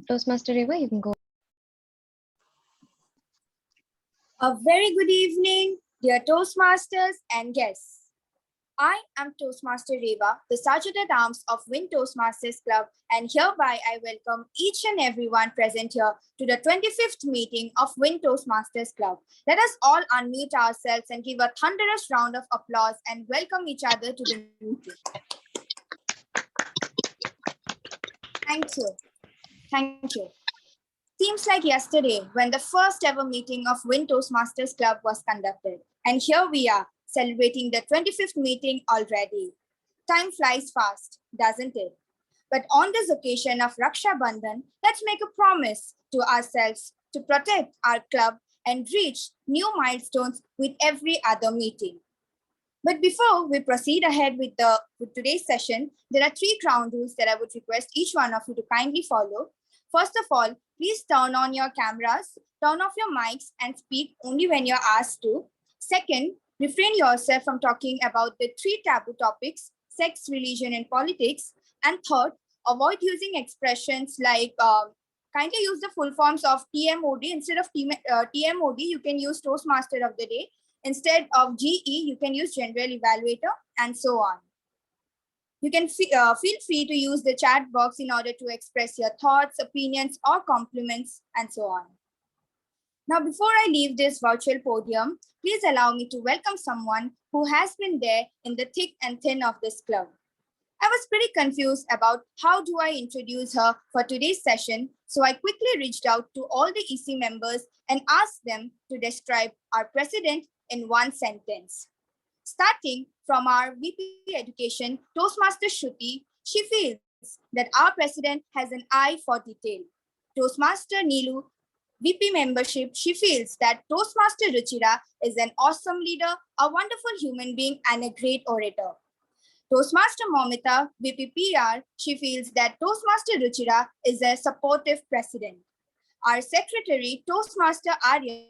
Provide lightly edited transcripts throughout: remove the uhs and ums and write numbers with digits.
Toastmaster Reva, you can go. A very good evening, dear Toastmasters and guests. I am Toastmaster Reva, the Sergeant at Arms of Win Toastmasters Club, and hereby I welcome each and everyone present here to the 25th meeting of Win Toastmasters Club. Let us all unmute ourselves and give a thunderous round of applause and welcome each other to the meeting. Thank you. Thank you. Seems like yesterday when the first ever meeting of Win Toastmasters Club was conducted. And here we are, celebrating the 25th meeting already. Time flies fast, doesn't it? But on this occasion of Raksha Bandhan, let's make a promise to ourselves to protect our club and reach new milestones with every other meeting. But before we proceed ahead with today's session, there are 3 ground rules that I would request each one of you to kindly follow. First of all, please turn on your cameras, turn off your mics, and speak only when you're asked to. Second, refrain yourself from talking about the 3 taboo topics, sex, religion, and politics. And third, avoid using expressions like kindly use the full forms of TMOD. Instead of TMOD, you can use Toastmaster of the Day. Instead of GE, you can use General Evaluator, and so on. You can feel free to use the chat box in order to express your thoughts, opinions, or compliments, and so on. Now, before I leave this virtual podium, please allow me to welcome someone who has been there in the thick and thin of this club. I was pretty confused about how do I introduce her for today's session, so I quickly reached out to all the EC members and asked them to describe our president in one sentence. Starting from our VP Education, Toastmaster Shruti, she feels that our president has an eye for detail. Toastmaster Neelu, VP Membership, she feels that Toastmaster Ruchira is an awesome leader, a wonderful human being, and a great orator. Toastmaster Momita, VP PR, she feels that Toastmaster Ruchira is a supportive president. Our secretary, Toastmaster Arya,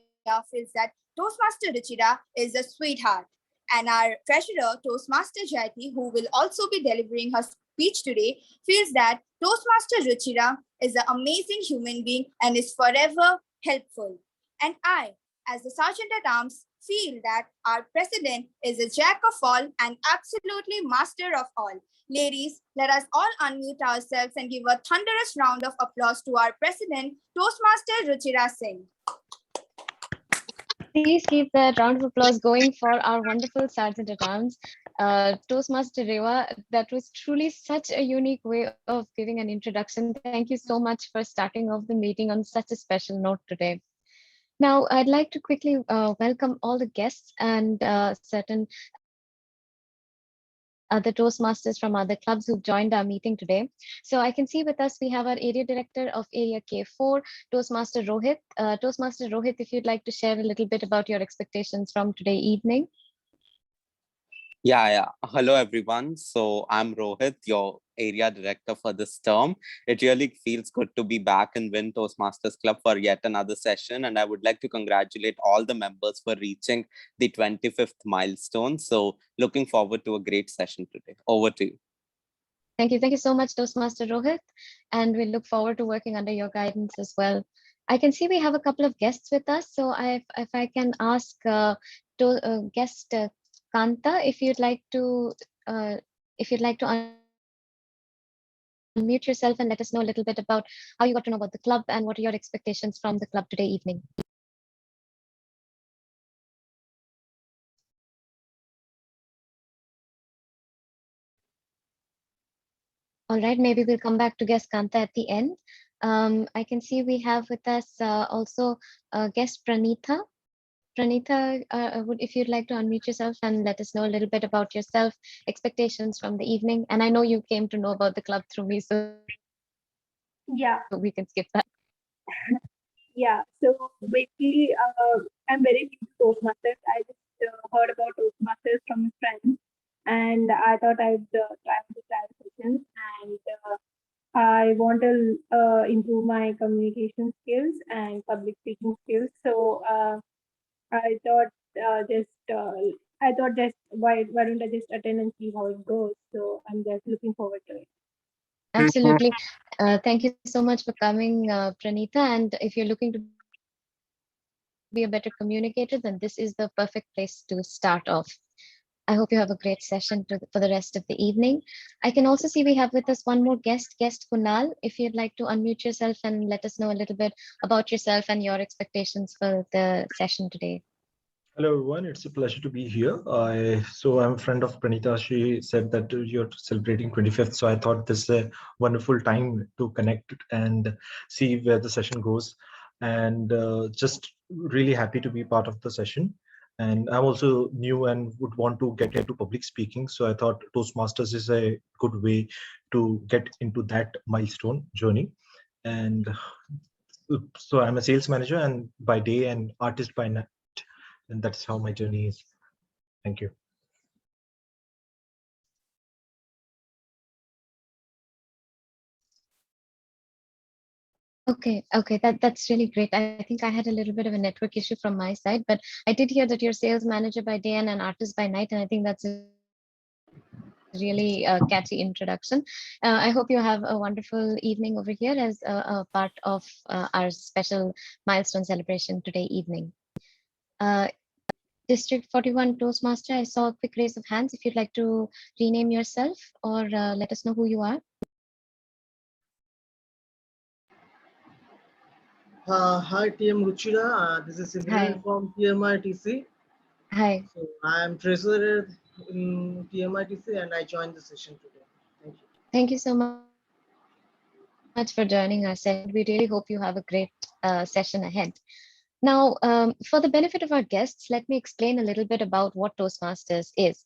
feels that Toastmaster Ruchira is a sweetheart. And our treasurer, Toastmaster Jayati, who will also be delivering her speech today, feels that Toastmaster Ruchira is an amazing human being and is forever helpful. And I, as the Sergeant at Arms, feel that our president is a jack of all and absolutely master of all. Ladies, let us all unmute ourselves and give a thunderous round of applause to our president, Toastmaster Ruchira Singh. Please keep that round of applause going for our wonderful Sergeant at Arms, Toastmaster Reva. That was truly such a unique way of giving an introduction. Thank you so much for starting off the meeting on such a special note today. Now, I'd like to quickly welcome all the guests and certain other Toastmasters from other clubs who've joined our meeting today. So I can see with us, we have our Area Director of Area K4, Toastmaster Rohit. Toastmaster Rohit, if you'd like to share a little bit about your expectations from today evening. Yeah. Hello, everyone. So I'm Rohit, your area director for this term. It really feels good to be back in Win Toastmasters Club for yet another session. And I would like to congratulate all the members for reaching the 25th milestone. So looking forward to a great session today. Over to you. Thank you. Thank you so much, Toastmaster Rohit. And we look forward to working under your guidance as well. I can see we have a couple of guests with us. So if I can ask guest Kanta, if you'd like to unmute yourself and let us know a little bit about how you got to know about the club and what are your expectations from the club today evening. All right, maybe we'll come back to guest Kanta at the end. I can see we have with us also guest Pranitha. Pranitha, if you'd like to unmute yourself and let us know a little bit about yourself, expectations from the evening. And I know you came to know about the club through me, so yeah, we can skip that. Yeah, so basically, I'm very big Toastmasters. I just heard about Toastmasters from a friend, and I thought I'd try the trial sessions, and I want to improve my communication skills and public speaking skills. So I thought just why don't I just attend and see how it goes? So I'm just looking forward to it. Absolutely. Thank you so much for coming, Pranita. And if you're looking to be a better communicator, then this is the perfect place to start off. I hope you have a great session for the rest of the evening. I can also see we have with us one more guest Kunal. If you'd like to unmute yourself and let us know a little bit about yourself and your expectations for the session today. Hello, everyone. It's a pleasure to be here. I'm a friend of Pranita. She said that you're celebrating 25th. So I thought this is a wonderful time to connect and see where the session goes. And just really happy to be part of the session. And I'm also new and would want to get into public speaking. So I thought Toastmasters is a good way to get into that milestone journey. And so I'm a sales manager and by day and artist by night. And that's how my journey is. Thank you. Okay, that's really great. I think I had a little bit of a network issue from my side, but I did hear that you're sales manager by day and an artist by night, and I think that's a really catchy introduction. I hope you have a wonderful evening over here as a part of our special milestone celebration today evening. District 41 Toastmaster, I saw a quick raise of hands. If you'd like to rename yourself or let us know who you are. Hi, TM Ruchira. This is Simran from TMITC. Hi. So I am treasurer in TMITC and I joined the session today. Thank you. Thank you so much for joining us, and we really hope you have a great session ahead. Now, for the benefit of our guests, let me explain a little bit about what Toastmasters is.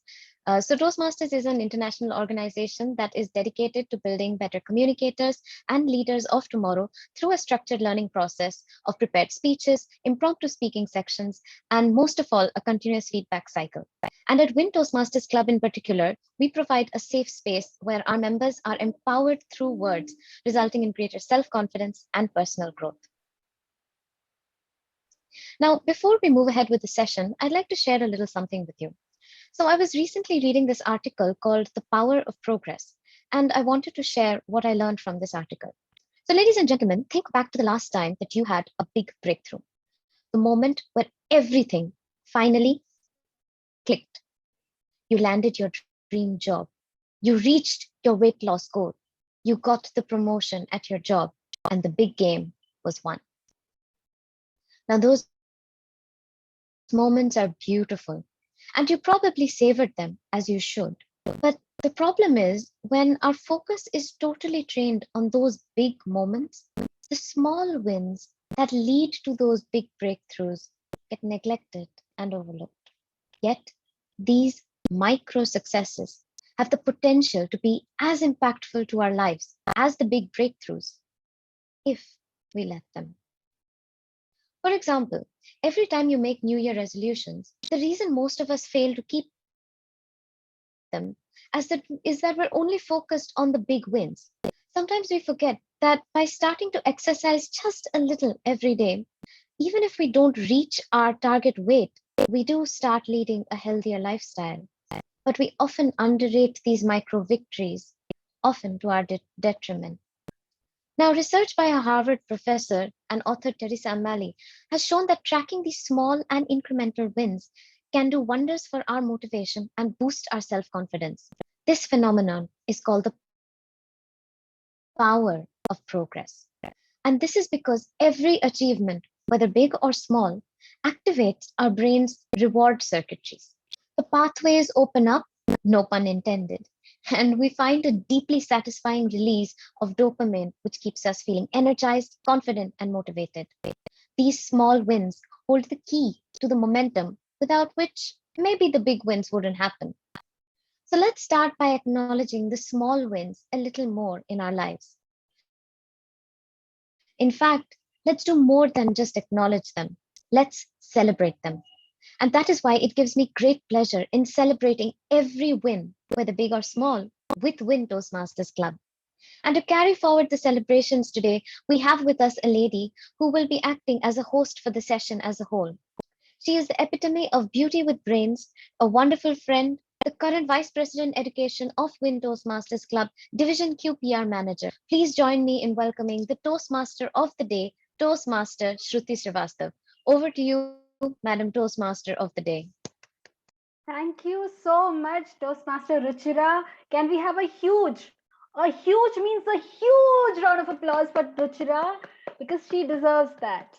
So Toastmasters is an international organization that is dedicated to building better communicators and leaders of tomorrow through a structured learning process of prepared speeches, impromptu speaking sections, and most of all, a continuous feedback cycle. And at Win Toastmasters Club in particular, we provide a safe space where our members are empowered through words, resulting in greater self-confidence and personal growth. Now, before we move ahead with the session, I'd like to share a little something with you. So I was recently reading this article called The Power of Progress, and I wanted to share what I learned from this article. So ladies and gentlemen, think back to the last time that you had a big breakthrough, the moment where everything finally clicked. You landed your dream job. You reached your weight loss goal. You got the promotion at your job, and the big game was won. Now, those moments are beautiful, and you probably savored them as you should. But the problem is when our focus is totally trained on those big moments, the small wins that lead to those big breakthroughs get neglected and overlooked. Yet, these micro successes have the potential to be as impactful to our lives as the big breakthroughs if we let them. For example, every time you make New Year resolutions, the reason most of us fail to keep them is that we're only focused on the big wins. Sometimes we forget that by starting to exercise just a little every day, even if we don't reach our target weight, we do start leading a healthier lifestyle. But we often underrate these micro victories, often to our detriment. Now, research by a Harvard professor and author Teresa Amali has shown that tracking these small and incremental wins can do wonders for our motivation and boost our self-confidence. This phenomenon is called the power of progress. And this is because every achievement, whether big or small, activates our brain's reward circuitries. The pathways open up, no pun intended, and we find a deeply satisfying release of dopamine, which keeps us feeling energized, confident, and motivated. These small wins hold the key to the momentum without which maybe the big wins wouldn't happen. So let's start by acknowledging the small wins a little more in our lives. In fact, let's do more than just acknowledge them. Let's celebrate them. And that is why it gives me great pleasure in celebrating every win, whether big or small, with Win Toastmasters Club. And to carry forward the celebrations today, we have with us a lady who will be acting as a host for the session as a whole. She is the epitome of beauty with brains, a wonderful friend, the current Vice President Education of Win Toastmasters Club, Division QPR Manager. Please join me in welcoming the Toastmaster of the day, Toastmaster Shruti Srivastav. Over to you, Madam Toastmaster of the day. Thank you so much, Toastmaster Ruchira. Can we have a huge means a huge round of applause for Ruchira because she deserves that.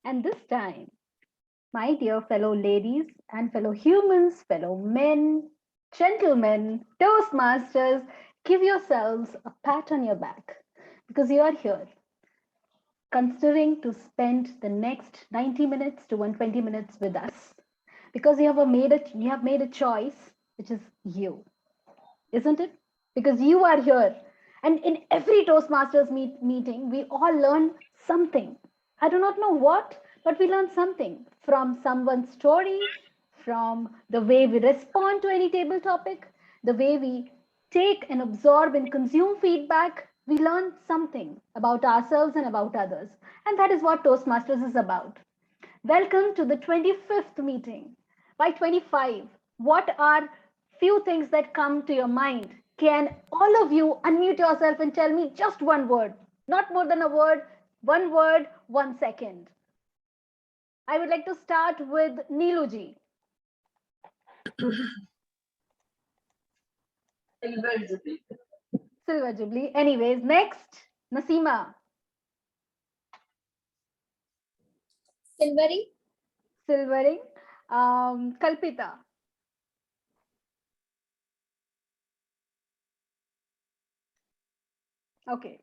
And this time, my dear fellow ladies and fellow humans, fellow men, gentlemen, Toastmasters, give yourselves a pat on your back because you are here considering to spend the next 90 minutes to 120 minutes with us because you have made a choice, which is you, isn't it? Because you are here, and in every Toastmasters meeting, we all learn something. I do not know what, but we learn something from someone's story, from the way we respond to any table topic, the way we take and absorb and consume feedback. We learn something about ourselves and about others, and that is what Toastmasters is about. Welcome to the 25th meeting. By 25, what are few things that come to your mind? Can all of you unmute yourself and tell me just one word, not more than a word, 1 second. I would like to start with Neeluji. Silver Jubilee. Anyways, next, Nasima. Silvering. Silvering. Kalpita. Okay.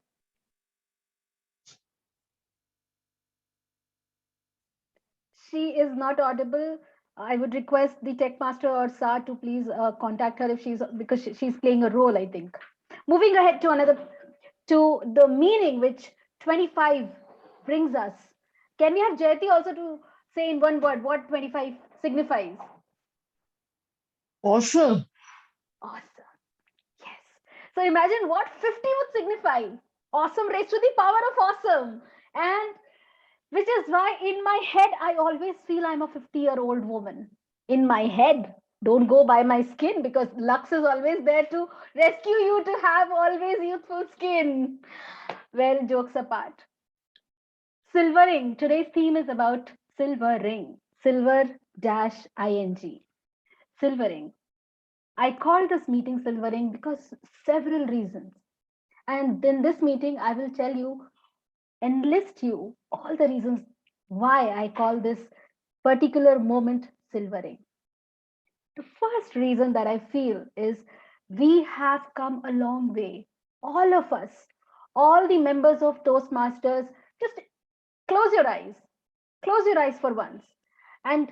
She is not audible. I would request the tech master or Sa to please contact her if because she's playing a role, I think. Moving ahead to the meaning which 25 brings us. Can we have Jayati also to say in one word what 25 signifies? Awesome. Awesome. Yes. So imagine what 50 would signify. Awesome raised to the power of awesome. And which is why in my head, I always feel I'm a 50-year-old woman. In my head, don't go by my skin because Lux is always there to rescue you to have always youthful skin. Well, jokes apart. Silvering. Today's theme is about silvering. Silver-ing. Silvering. I called this meeting silvering because several reasons. And in this meeting, I will tell you and list you all the reasons why I call this particular moment silvering. The first reason that I feel is we have come a long way. All of us, all the members of Toastmasters, just close your eyes for once, and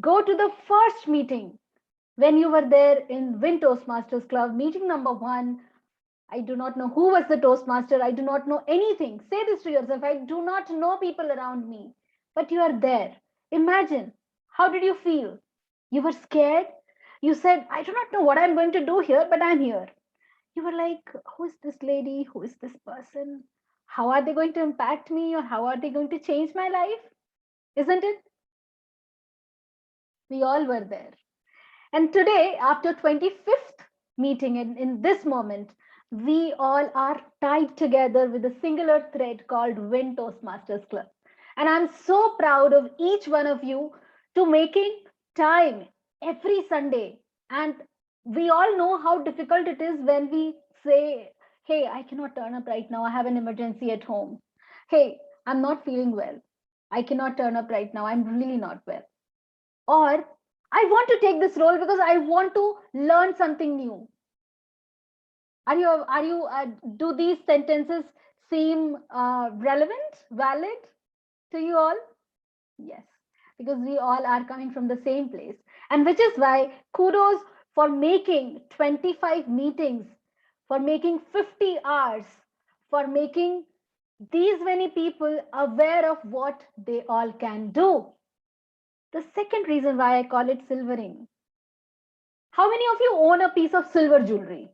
go to the first meeting when you were there in Win Toastmasters Club, meeting number 1. I do not know who was the Toastmaster. I do not know anything. Say this to yourself. I do not know people around me, but you are there. Imagine, how did you feel? You were scared. You said, I do not know what I'm going to do here, but I'm here. You were like, who is this lady? Who is this person? How are they going to impact me, or how are they going to change my life? Isn't it? We all were there. And today, after 25th meeting in this moment, we all are tied together with a singular thread called Win Toastmasters Club. And I'm so proud of each one of you to making time every Sunday. And we all know how difficult it is when we say, hey, I cannot turn up right now. I have an emergency at home. Hey, I'm not feeling well. I cannot turn up right now. I'm really not well. Or I want to take this role because I want to learn something new. Do these sentences seem relevant, valid to you all? Yes, because we all are coming from the same place. And which is why kudos for making 25 meetings, for making 50 hours, for making these many people aware of what they all can do. The second reason why I call it silvering. How many of you own a piece of silver jewelry?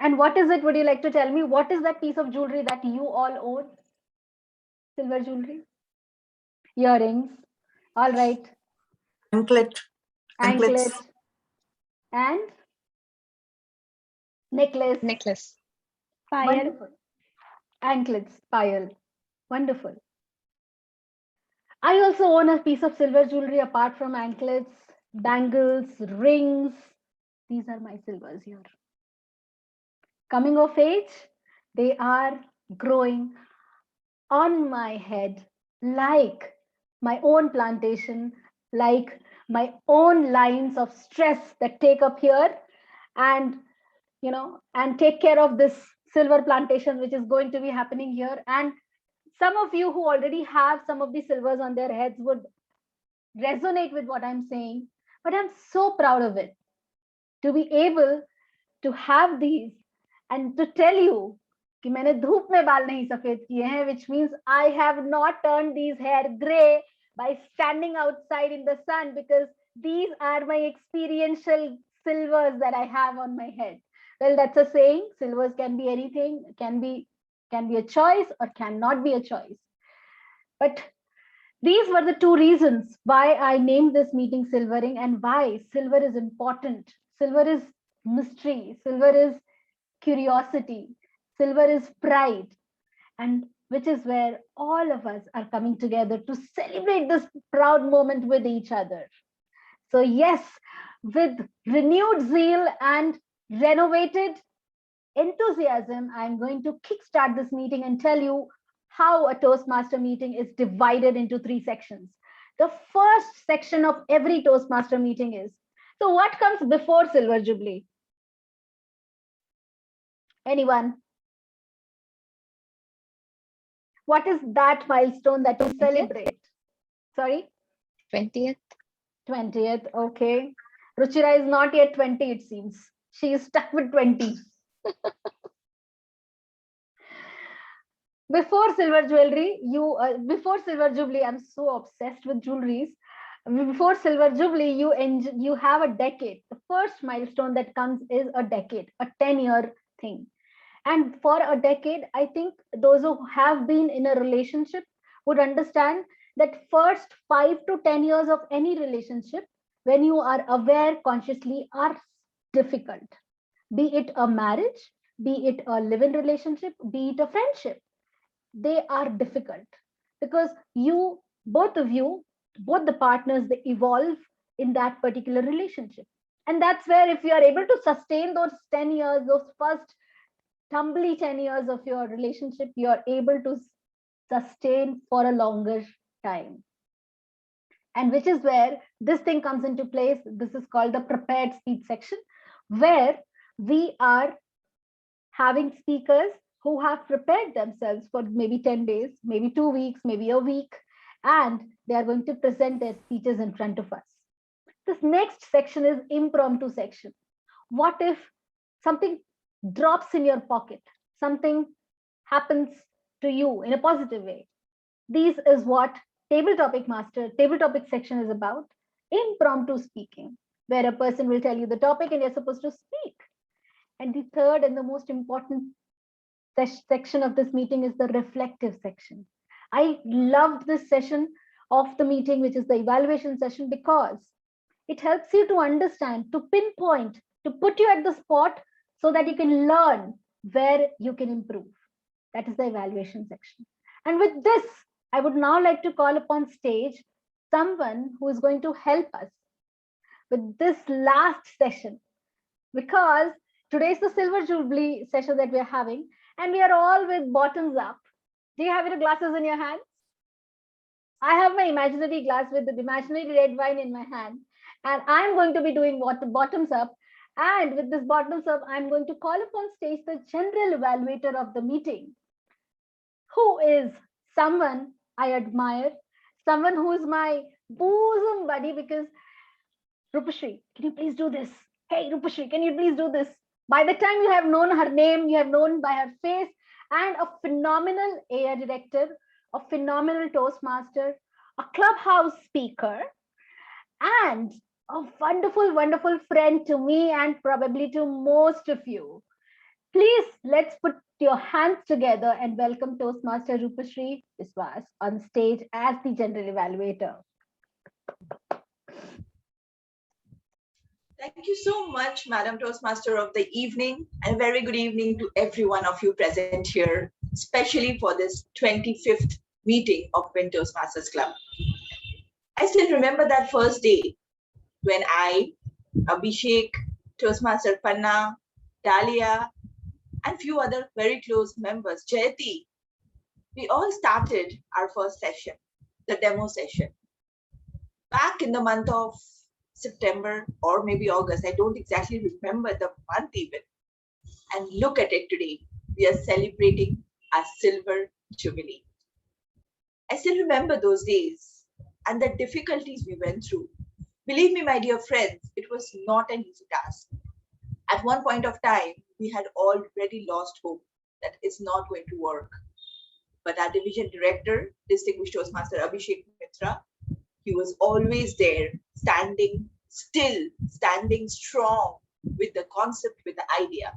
And what is it? Would you like to tell me? What is that piece of jewelry that you all own? Silver jewelry? Earrings. All right. Anklet. Anklet. And necklace. Necklace. Wonderful. Anklets, pile. Wonderful. I also own a piece of silver jewelry apart from anklets, bangles, rings. These are my silvers here. Coming of age, they are growing on my head like my own plantation, like my own lines of stress that take up here and, you know, and take care of this silver plantation, which is going to be happening here. And some of you who already have some of the silvers on their heads would resonate with what I'm saying, but I'm so proud of it to be able to have these and to tell you कि मैंने धूप में बाल नहीं सफेद किए हैं, which means I have not turned these hair gray by standing outside in the sun, because these are my experiential silvers that I have on my head. Well, that's a saying. Silvers can be anything, can be a choice or cannot be a choice. But these were the two reasons why I named this meeting Silvering, and why silver is important. Silver is mystery. Silver is curiosity. Silver is pride. And which is where all of us are coming together to celebrate this proud moment with each other. So yes, with renewed zeal and renovated enthusiasm, I'm going to kickstart this meeting and tell you how a Toastmaster meeting is divided into 3 sections. The first section of every Toastmaster meeting is, so what comes before Silver Jubilee? Anyone? What is that milestone that we celebrate? Sorry? 20th. 20th, okay. Ruchira is not yet 20, it seems. She is stuck with 20. Before Silver Jewelry, before Silver Jubilee, I'm so obsessed with jewelries. Before Silver Jubilee, you have a decade. The first milestone that comes is a decade, a 10-year thing. And for a decade, I think those who have been in a relationship would understand that first 5 to 10 years of any relationship, when you are aware consciously, are difficult. Be it a marriage, be it a live-in relationship, be it a friendship. They are difficult because both the partners, they evolve in that particular relationship. And that's where, if you are able to sustain those 10 years, those first tumbly 10 years of your relationship, you are able to sustain for a longer time. And which is where this thing comes into place. This is called the prepared speech section, where we are having speakers who have prepared themselves for maybe 10 days, maybe 2 weeks, maybe a week, and they are going to present their speeches in front of us. This next section is impromptu section. What if something drops in your pocket? Something happens to you in a positive way. This is what table topic section is about. Impromptu speaking, where a person will tell you the topic and you're supposed to speak. And the third and the most important section of this meeting is the reflective section. I loved this session of the meeting, which is the evaluation session, because it helps you to understand, to pinpoint, to put you at the spot so that you can learn where you can improve. That is the evaluation section. And with this, I would now like to call upon stage someone who is going to help us with this last session, because today is the Silver Jubilee session that we are having, and we are all with bottoms up. Do you have your glasses in your hands? I have my imaginary glass with the imaginary red wine in my hand, and I'm going to be doing bottoms up. And with this bottoms up, I'm going to call upon stage the general evaluator of the meeting, who is someone I admire, someone who is my bosom buddy, because Rupashri, can you please do this? Hey, Rupashri, can you please do this? By the time you have known her name, you have known by her face, and a phenomenal AR director, a phenomenal Toastmaster, a clubhouse speaker, and a wonderful, wonderful friend to me and probably to most of you. Please, let's put your hands together and welcome Toastmaster Rupashri Biswas on stage as the general evaluator. Thank you so much, Madam Toastmaster of the evening, and a very good evening to every one of you present here, especially for this 25th meeting of Wind Toastmasters Club. I still remember that first day when I, Abhishek, Toastmaster Panna, Dalia, and few other very close members, Jayati, we all started our first session, the demo session. Back in the month of September or maybe August, I don't exactly remember the month even. And look at it today, we are celebrating our silver jubilee. I still remember those days and the difficulties we went through. Believe me, my dear friends, it was not an easy task. At one point of time, we had already lost hope that it's not going to work. But our division director, distinguished Toastmaster Abhishek Mitra, he was always there, standing still, standing strong with the concept, with the idea.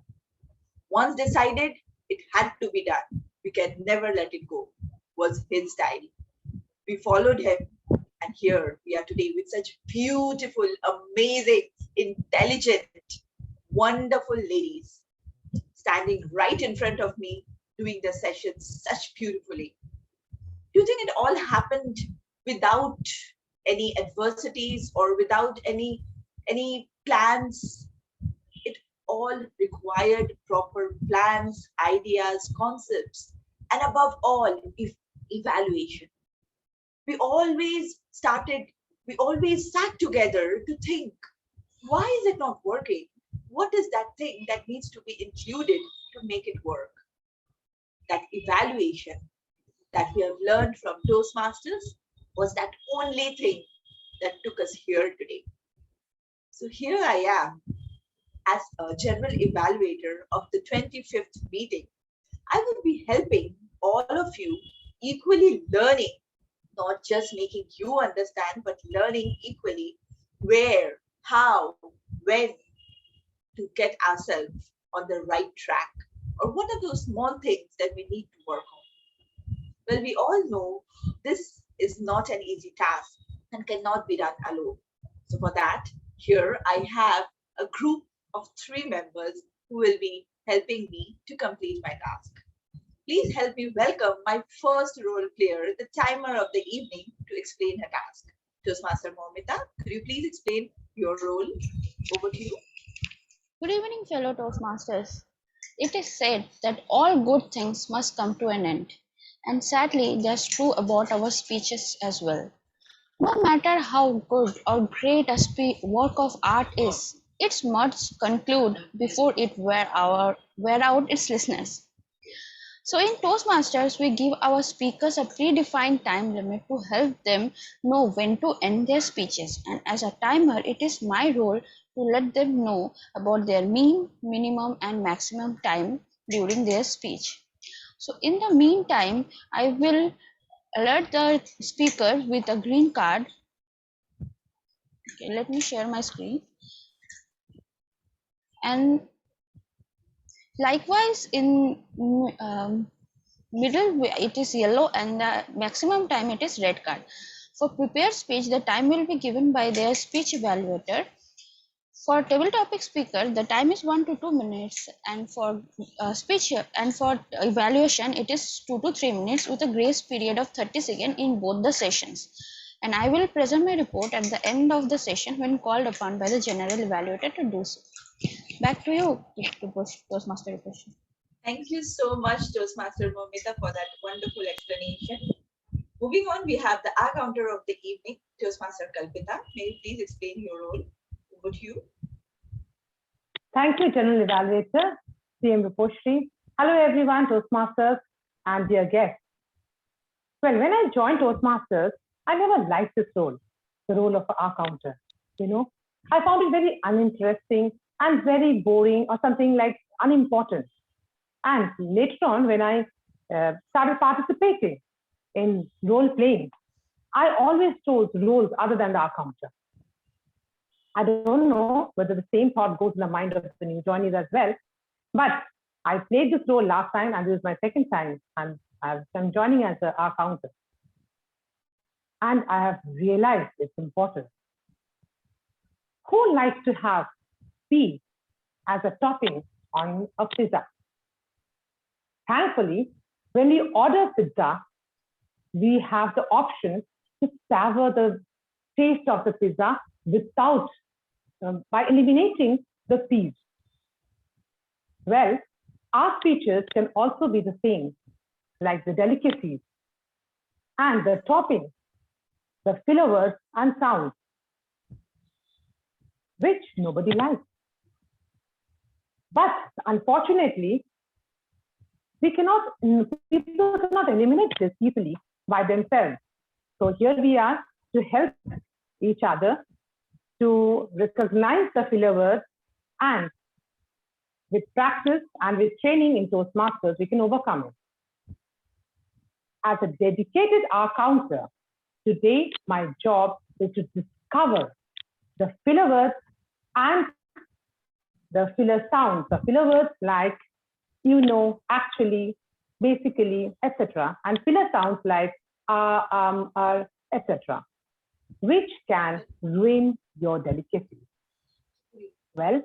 Once decided, it had to be done. We can never let it go, was his style. We followed him, and here we are today with such beautiful, amazing, intelligent, wonderful ladies standing right in front of me, doing the sessions such beautifully. Do you think it all happened without any adversities or without any plans? It all required proper plans, ideas, concepts, and above all, evaluation. We always sat together to think, why is it not working? What is that thing that needs to be included to make it work? That evaluation that we have learned from Toastmasters was that only thing that took us here today. So here I am as a general evaluator of the 25th meeting. I will be helping all of you equally learning, not just making you understand, but learning equally where, how, when to get ourselves on the right track, or what are those small things that we need to work on. Well, we all know this is not an easy task and cannot be done alone. So for that, here I have a group of 3 members who will be helping me to complete my task. Please help me welcome my first role player, the timer of the evening, to explain her task. Toastmaster Momita, could you please explain your role? Over to you. Good evening, fellow Toastmasters. It is said that all good things must come to an end. And sadly, that's true about our speeches as well. No matter how good or great a work of art is, it must conclude before it wear out its listeners. So in Toastmasters, we give our speakers a predefined time limit to help them know when to end their speeches. And as a timer, it is my role to let them know about their mean, minimum, and maximum time during their speech. So in the meantime, I will alert the speaker with a green card. Okay, let me share my screen. And likewise, in middle, it is yellow, and the maximum time it is red card. For prepared speech, the time will be given by their speech evaluator. For table topic speaker, the time is 1 to 2 minutes, and for speech and for evaluation, it is 2 to 3 minutes with a grace period of 30 seconds in both the sessions. And I will present my report at the end of the session when called upon by the general evaluator to do so. Back to you, Toastmaster question. Thank you so much, Toastmaster Momita, for that wonderful explanation. Moving on, we have the R counter of the evening, Toastmaster Kalpita. May you please explain your role? Over to you. Thank you, General Evaluator, CM Rupashri. Hello, everyone, Toastmasters and dear guests. Well, when I joined Toastmasters, I never liked this role, the role of R counter. You know, I found it very uninteresting and very boring, or something like unimportant. And later on, when I started participating in role playing, I always chose roles other than the R counter. I don't know whether the same thought goes in the mind of the new joinees as well, but I played this role last time and this is my second time. I'm joining as a counter. And I have realized it's important. Who likes to have peas as a topping on a pizza? Thankfully, when we order pizza, we have the option to savor the taste of the pizza without, by eliminating the peas. Well, our features can also be the same, like the delicacies and the topping, the filler words and sounds, which nobody likes. But unfortunately, people cannot eliminate this easily by themselves. So here we are to help each other to recognize the filler words, and with practice and with training in Toastmasters, we can overcome it. As a dedicated R counter, today my job is to discover the filler words and the filler sounds, the filler words like, you know, actually, basically, etc. And filler sounds like etc., which can ruin your delicacy. Well,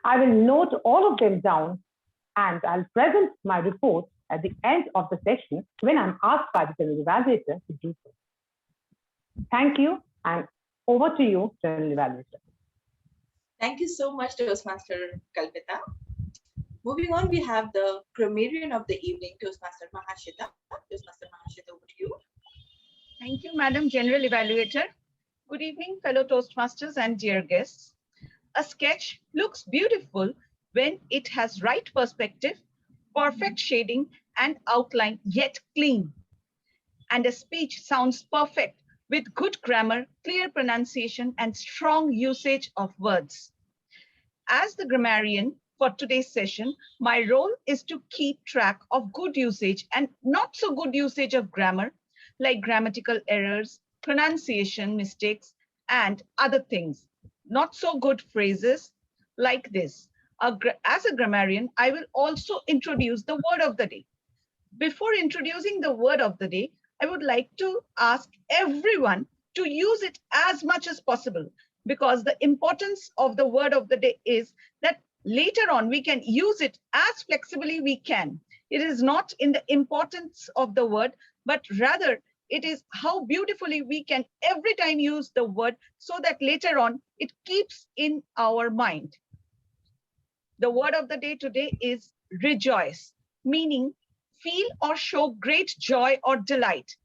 I will note all of them down and I'll present my report at the end of the session when I'm asked by the general evaluator to do so. Thank you, and over to you, general evaluator. Thank you so much, Toastmaster Kalpita. Moving on, we have the grammarian of the evening, Toastmaster Mahashita. Toastmaster Mahashita, over to you. Thank you, Madam General Evaluator. Good evening, fellow Toastmasters and dear guests. A sketch looks beautiful when it has right perspective, perfect shading and outline, yet clean. And a speech sounds perfect with good grammar, clear pronunciation, and strong usage of words. As the grammarian for today's session, my role is to keep track of good usage and not so good usage of grammar, like grammatical errors, pronunciation mistakes, and other things. Not so good phrases like this. As a grammarian, I will also introduce the word of the day. Before introducing the word of the day, I would like to ask everyone to use it as much as possible, because the importance of the word of the day is that later on we can use it as flexibly we can. It is not in the importance of the word, but rather it is how beautifully we can every time use the word so that later on it keeps in our mind. The word of the day today is rejoice, meaning feel or show great joy or delight.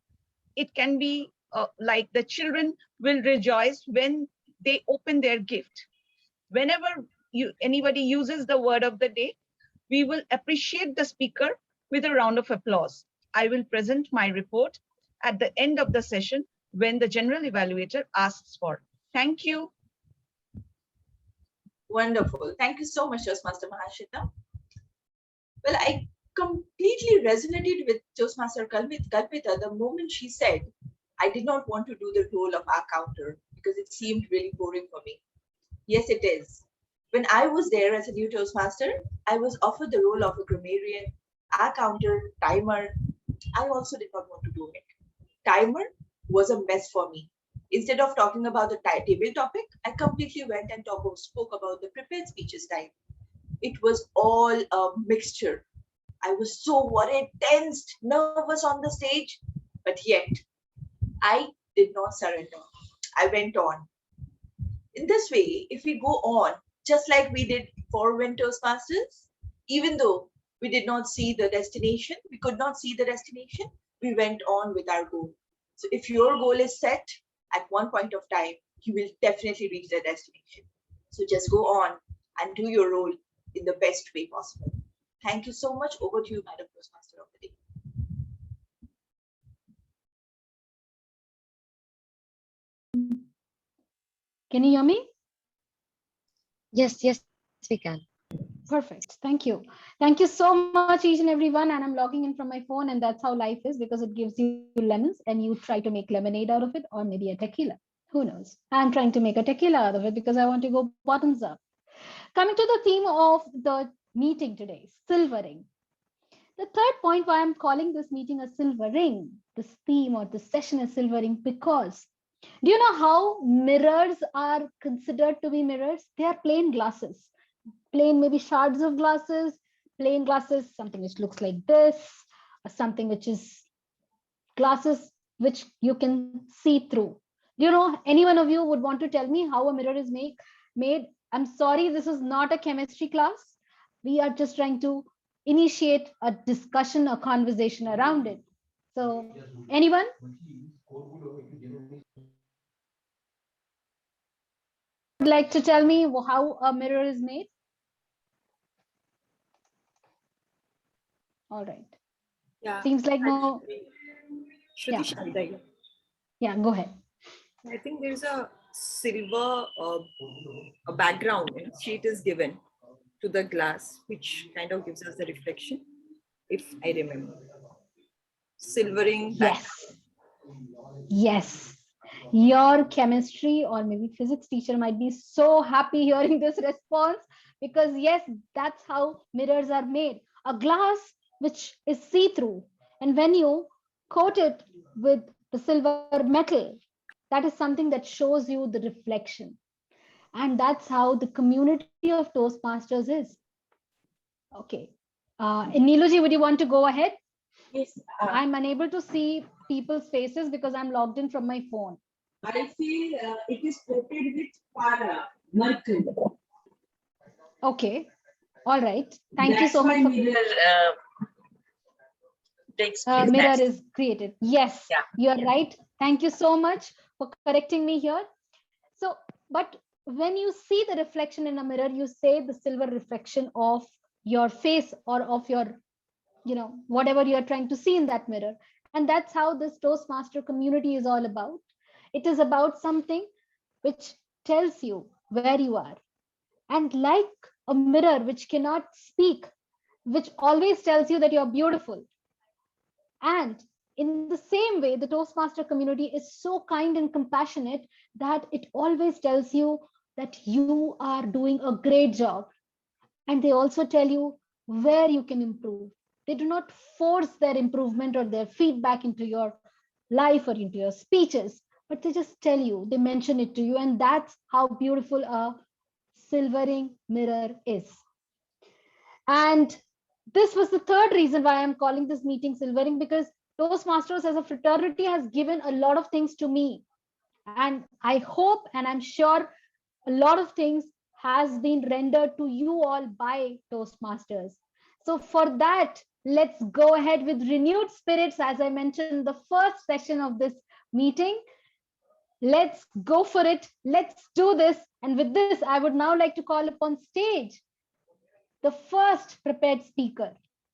It can be like the children will rejoice when they open their gift. Whenever anybody uses the word of the day, we will appreciate the speaker with a round of applause. I will present my report at the end of the session when the general evaluator asks for. Thank you. Wonderful. Thank you so much, Toastmaster Mahashita. Well, I completely resonated with Toastmaster Kalpita the moment she said, I did not want to do the role of our counter because it seemed really boring for me. Yes, it is. When I was there as a new Toastmaster, I was offered the role of a grammarian, our counter, timer. I also did not want to do it. Timer was a mess for me. Instead of talking about the table topic, I completely went and spoke about the prepared speeches time. It was all a mixture. I was so worried, tensed, nervous on the stage, but yet I did not surrender. I went on. In this way, if we go on, just like we did for Toastmasters, even though we did not see the destination, we could not see the destination, we went on with our goal. So if your goal is set at one point of time, you will definitely reach the destination. So just go on and do your role in the best way possible. Thank you so much. Over to you, Madam Toastmaster of the day. Can you hear me? Yes, we can. Perfect. Thank you. Thank you so much, each and everyone. And I'm logging in from my phone, and that's how life is, because it gives you lemons and you try to make lemonade out of it, or maybe a tequila. Who knows? I'm trying to make a tequila out of it because I want to go bottoms up. Coming to the theme of the meeting today, silvering. The third point why I'm calling this meeting a silvering, this theme or this session is silvering, because do you know how mirrors are considered to be mirrors? They are plain glasses, plain maybe shards of glasses, plain glasses, something which looks like this, or something which is glasses which you can see through. Do you know, any one of you would want to tell me how a mirror is made? I'm sorry, this is not a chemistry class. We are just trying to initiate a discussion, a conversation around it. So, anyone? Would like to tell me how a mirror is made? All right. Yeah. Seems like no. Shruti Shantai. Yeah, go ahead. I think there's a silver a background sheet is given to the glass, which kind of gives us the reflection, if I remember. Silvering. Yes. Yes. Your chemistry or maybe physics teacher might be so happy hearing this response, because yes, that's how mirrors are made. A glass which is see-through, and when you coat it with the silver metal, that is something that shows you the reflection. And that's how the community of Toastmasters is. Okay. Niluji, would you want to go ahead? Yes. I'm unable to see people's faces because I'm logged in from my phone. I feel it is coated with para, mercury. Okay. All right. Thank you so much. Mirror takes place. Mirror is created. Yes, yeah. You're right. Thank you so much for correcting me here. So, but when you see the reflection in a mirror, you say the silver reflection of your face or of your, whatever you are trying to see in that mirror. And that's how this Toastmaster community is all about. It is about something which tells you where you are. And like a mirror which cannot speak, which always tells you that you're beautiful. And in the same way, the Toastmaster community is so kind and compassionate that it always tells you that you are doing a great job. And they also tell you where you can improve. They do not force their improvement or their feedback into your life or into your speeches, but they just tell you, they mention it to you. And that's how beautiful a silvering mirror is. And this was the third reason why I'm calling this meeting silvering, because Toastmasters as a fraternity has given a lot of things to me. And I hope and I'm sure a lot of things has been rendered to you all by Toastmasters. So for that, let's go ahead with renewed spirits. As I mentioned in the first session of this meeting, let's go for it. Let's do this. And with this, I would now like to call upon stage the first prepared speaker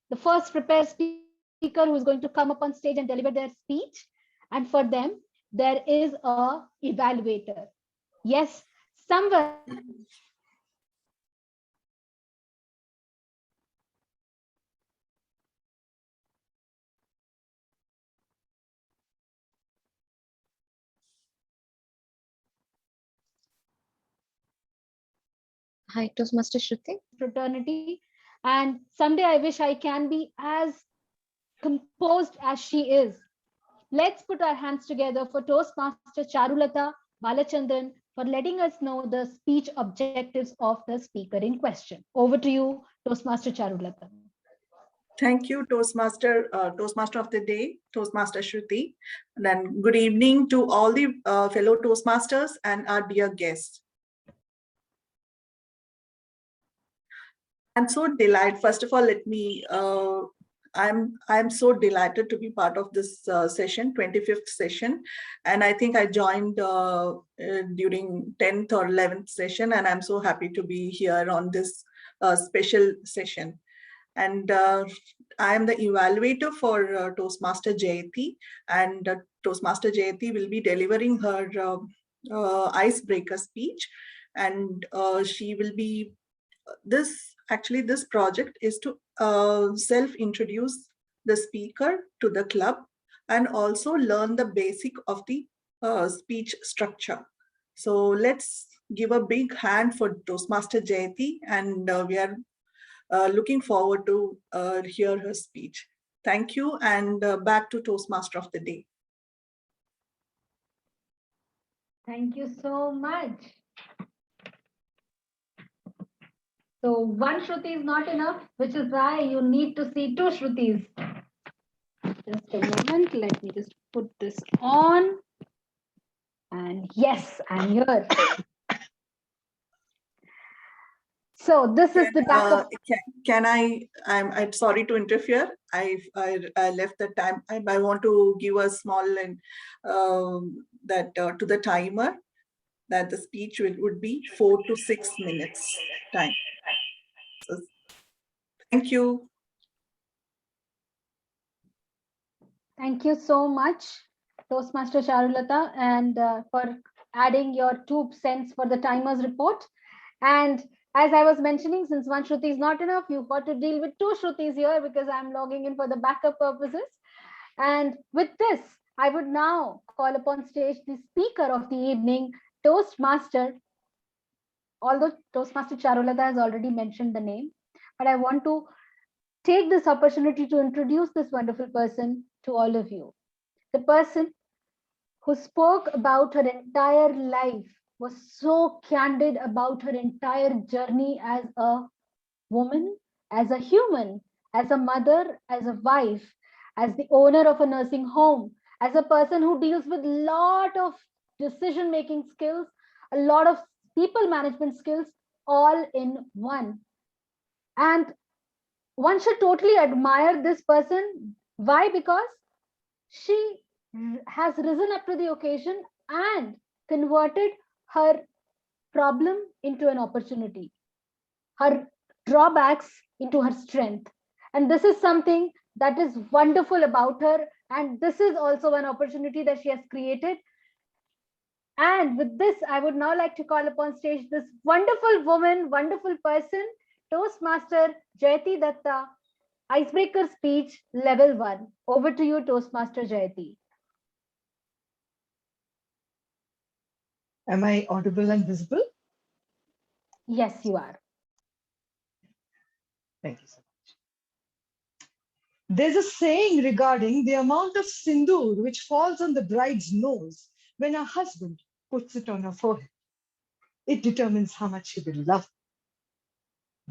who is going to come up on stage and deliver their speech. And for them, there is a evaluator. Yes, somewhere. Hi, Toastmaster Shruti. Fraternity. And someday I wish I can be as composed as she is. Let's put our hands together for Toastmaster Charulata Balachandran for letting us know the speech objectives of the speaker in question. Over to you, Toastmaster Charulata. Thank you, Toastmaster of the day, Toastmaster Shruti. And then good evening to all the fellow Toastmasters and our dear guests. I'm so delighted. First of all, let me, I'm so delighted to be part of this session, 25th session. And I think I joined during 10th or 11th session, and I'm so happy to be here on this special session. And I am the evaluator for Toastmaster Jayati, and Toastmaster Jayati will be delivering her icebreaker speech, and she will be, this project is to self-introduce the speaker to the club and also learn the basic of the speech structure. So let's give a big hand for Toastmaster Jayati, and we are looking forward to hear her speech. Thank you, and back to Toastmaster of the Day. Thank you so much. So one Shruti is not enough, which is why you need to see two Shrutis. Just a moment, let me just put this on. And yes, I'm here. So this is the backup. I'm sorry to interfere. I left the time. I want to give a small and to the timer that the speech would be 4 to 6 minutes time. So, thank you. Thank you so much, Toastmaster Charulata, and for adding your 2 cents for the timers report. And as I was mentioning, since one Shruti is not enough, you've got to deal with 2 Shrutis here because I'm logging in for the backup purposes. And with this, I would now call upon stage the speaker of the evening, Toastmaster. Although Toastmaster Charulata has already mentioned the name, but I want to take this opportunity to introduce this wonderful person to all of you. The person who spoke about her entire life, was so candid about her entire journey as a woman, as a human, as a mother, as a wife, as the owner of a nursing home, as a person who deals with a lot of decision-making skills, a lot of people management skills, all in one. And one should totally admire this person. Why? Because she has risen up to the occasion and converted her problem into an opportunity, her drawbacks into her strength. And this is something that is wonderful about her. And this is also an opportunity that she has created. And with this, I would now like to call upon stage this wonderful woman, wonderful person, Toastmaster Jayati Datta, Icebreaker Speech Level 1. Over to you, Toastmaster Jayati. Am I audible and visible? Yes, you are. Thank you so much. There's a saying regarding the amount of sindoor which falls on the bride's nose when her husband puts it on her forehead. It determines how much she will love.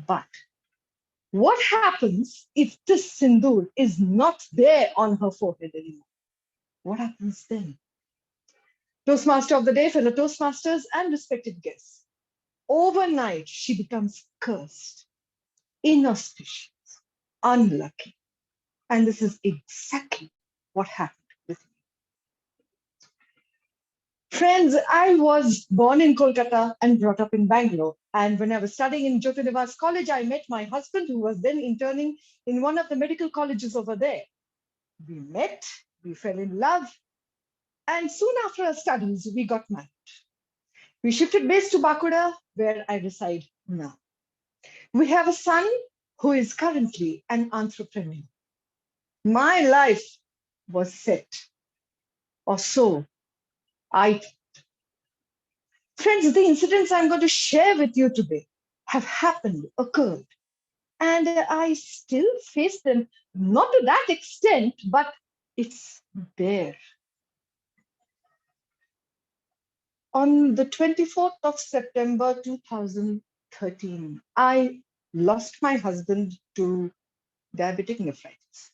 But what happens if this sindoor is not there on her forehead anymore? What happens then? Toastmaster of the day, fellow Toastmasters and respected guests. Overnight, she becomes cursed, inauspicious, unlucky. And this is exactly what happened with me. Friends, I was born in Kolkata and brought up in Bangalore. And when I was studying in Jyotirnivas College, I met my husband, who was then interning in one of the medical colleges over there. We met, we fell in love, and soon after our studies, we got married. We shifted base to Bakuda, where I reside now. We have a son who is currently an entrepreneur. My life was set, or so I thought. Friends, the incidents I'm going to share with you today have happened, occurred, and I still face them, not to that extent, but it's there. On the 24th of September 2013, I lost my husband to diabetic nephritis.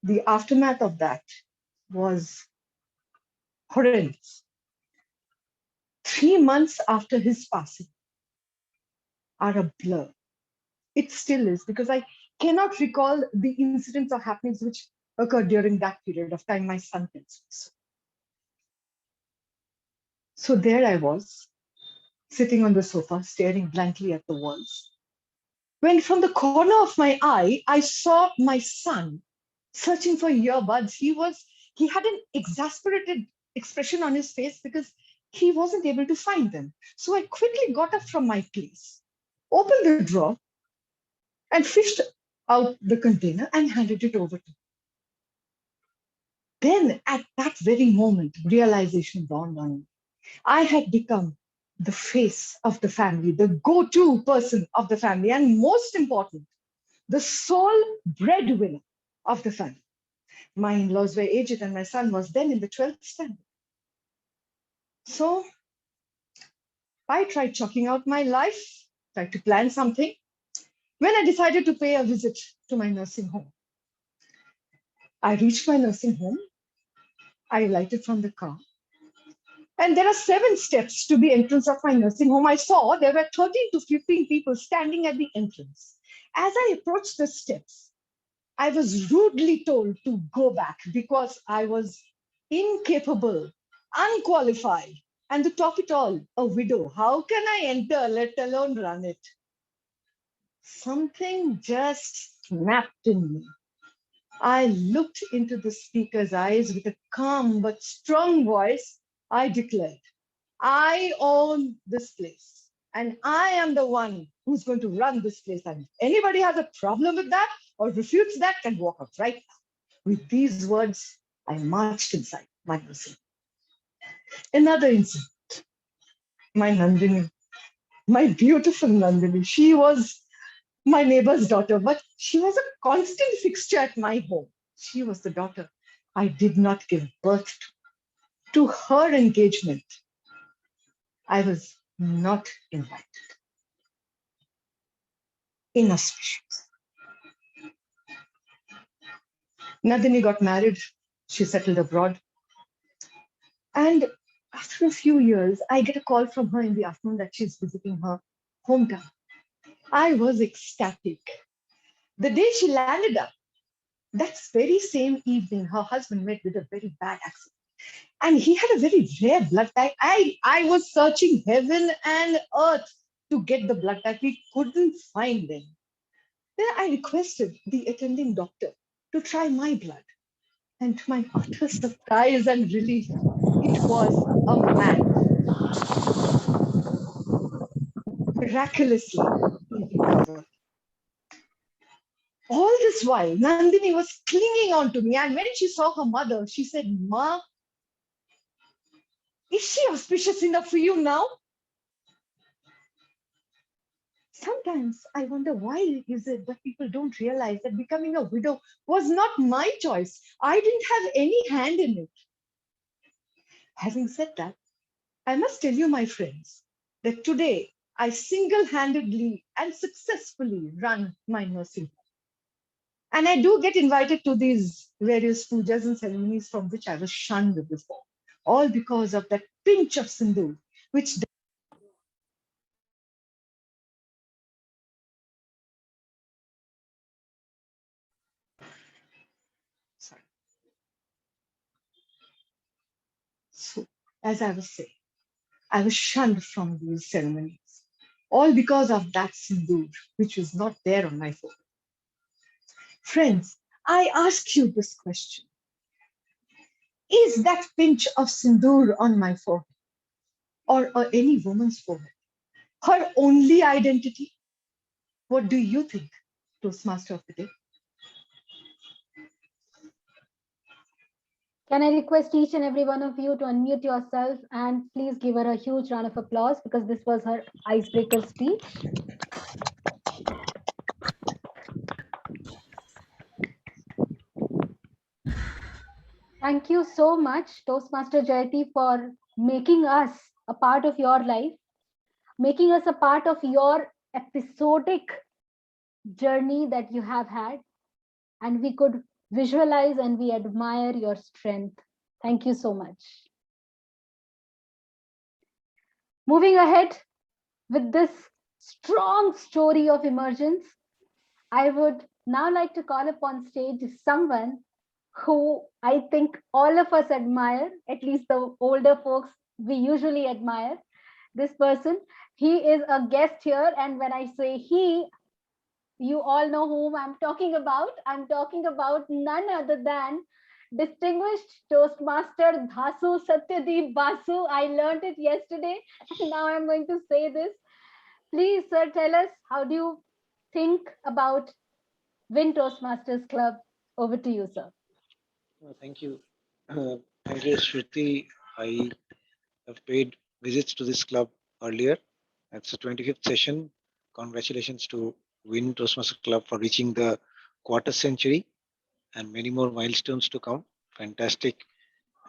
The aftermath of that was horrendous. 3 months after his passing are a blur. It still is, because I cannot recall the incidents or happenings which occurred during that period of time. My son tells me so. So there I was, sitting on the sofa, staring blankly at the walls, when from the corner of my eye, I saw my son searching for earbuds. He had an exasperated expression on his face because he wasn't able to find them. So I quickly got up from my place, opened the drawer, and fished out the container and handed it over to him. Then at that very moment, realization dawned on me. I had become the face of the family, the go-to person of the family, and most important, the sole breadwinner of the family. My in-laws were aged and my son was then in the 12th standard. So I tried chalking out my life, tried to plan something, when I decided to pay a visit to my nursing home. I reached my nursing home. I alighted from the car. And there are 7 steps to the entrance of my nursing home. I saw there were 13 to 15 people standing at the entrance. As I approached the steps, I was rudely told to go back because I was incapable, unqualified, and to top it all, a widow. How can I enter, let alone run it? Something just snapped in me. I looked into the speaker's eyes with a calm but strong voice. I declared, I own this place and I am the one who's going to run this place. And if anybody has a problem with that or refutes that, can walk out right now. With these words, I marched inside my nursing. Another incident, my Nandini, my beautiful Nandini, she was my neighbor's daughter, but she was a constant fixture at my home. She was the daughter I did not give birth to. To her engagement, I was not invited. Inauspicious. Nandini got married. She settled abroad. And after a few years, I get a call from her in the afternoon that she's visiting her hometown. I was ecstatic. The day she landed up, that very same evening, her husband met with a very bad accident. And he had a very rare blood type. I was searching heaven and earth to get the blood type. We couldn't find them. Then I requested the attending doctor to try my blood. And to my utter surprise and relief, it was a man. Miraculously, he recovered. All this while, Nandini was clinging on to me. And when she saw her mother, she said, Ma, is she auspicious enough for you now? Sometimes I wonder why is it that people don't realize that becoming a widow was not my choice. I didn't have any hand in it. Having said that, I must tell you, my friends, that today I single-handedly and successfully run my nursing home. And I do get invited to these various pujas and ceremonies from which I was shunned before, all because of that pinch of sindoor, which So, as I was saying, I was shunned from these ceremonies, all because of that sindoor, which was not there on my forehead. Friends, I ask you this question. Is that pinch of sindoor on my forehead, or any woman's forehead, her only identity? What do you think, Toastmaster of the Day? Can I request each and every one of you to unmute yourself and please give her a huge round of applause because this was her icebreaker speech. Thank you so much, Toastmaster Jayati, for making us a part of your life, making us a part of your episodic journey that you have had. And we could visualize and we admire your strength. Thank you so much. Moving ahead with this strong story of emergence, I would now like to call upon stage someone who I think all of us admire, at least the older folks we usually admire. This person, he is a guest here, and when I say he, you all know whom I'm talking about. I'm talking about none other than distinguished Toastmaster Dhasu Satyadeep Basu. I learned it yesterday, and now I'm going to say this. Please, sir, tell us, how do you think about Win Toastmasters Club? Over to you, sir. Thank you. Thank you, Shruti. I have paid visits to this club earlier. It's the 25th session. Congratulations to Win Toastmasters Club for reaching the quarter century and many more milestones to come. Fantastic.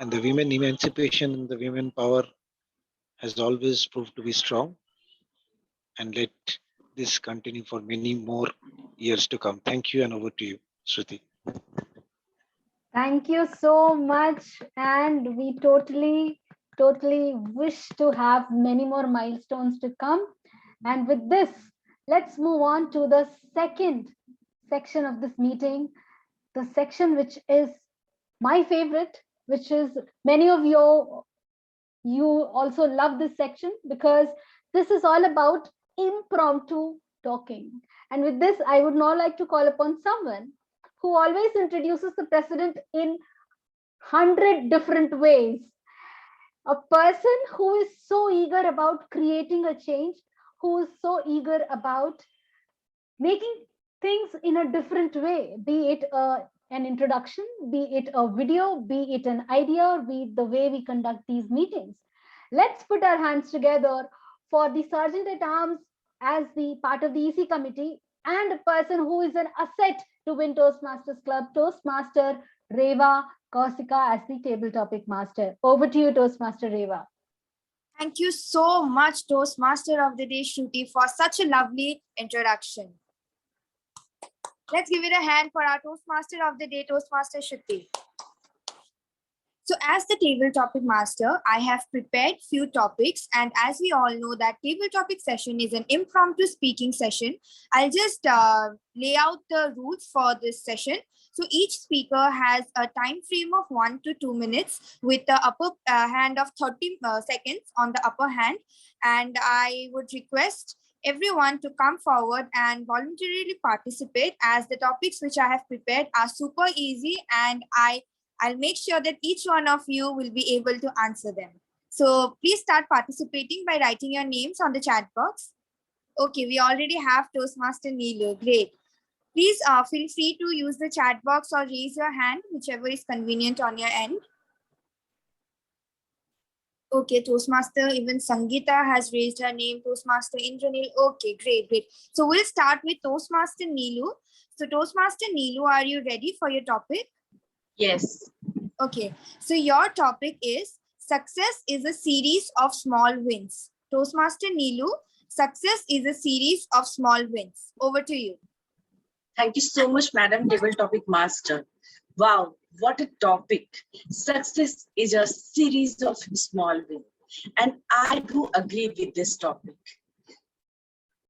And the women emancipation and the women power has always proved to be strong. And let this continue for many more years to come. Thank you, and over to you, Shruti. Thank you so much. And we totally wish to have many more milestones to come. And with this, let's move on to the second section of this meeting, the section which is my favorite, which is many of you also love this section because this is all about impromptu talking. And with this, I would now like to call upon someone who always introduces the president in 100 different ways. A person who is so eager about creating a change, who is so eager about making things in a different way, be it an introduction, be it a video, be it an idea, be it the way we conduct these meetings. Let's put our hands together for the Sergeant at Arms as the part of the EC committee and a person who is an asset to Win Toastmasters Club, Toastmaster Reva Kausika as the table topic master. Over to you, Toastmaster Reva. Thank you so much, Toastmaster of the Day, Shruti, for such a lovely introduction. Let's give it a hand for our Toastmaster of the Day, Toastmaster Shruti. So as the table topic master, I have prepared few topics, and as we all know that table topic session is an impromptu speaking session, I'll just lay out the rules for this session. So each speaker has a time frame of 1 to 2 minutes with the upper hand of 30 seconds on the upper hand. And I would request everyone to come forward and voluntarily participate, as the topics which I have prepared are super easy, and I'll make sure that each one of you will be able to answer them. So please start participating by writing your names on the chat box. Okay, we already have Toastmaster Neelu. Great. Please feel free to use the chat box or raise your hand, whichever is convenient on your end. Okay, Toastmaster, even Sangeeta has raised her name, Toastmaster Indranil. Okay, great. So we'll start with Toastmaster Neelu. So Toastmaster Neelu, are you ready for your topic? Yes. Okay, so your topic is success is a series of small wins. Toastmaster Neelu, success is a series of small wins. Over to you. Thank you so much, Madam Table Topic Master. Wow, what a topic. Success is a series of small wins. And I do agree with this topic.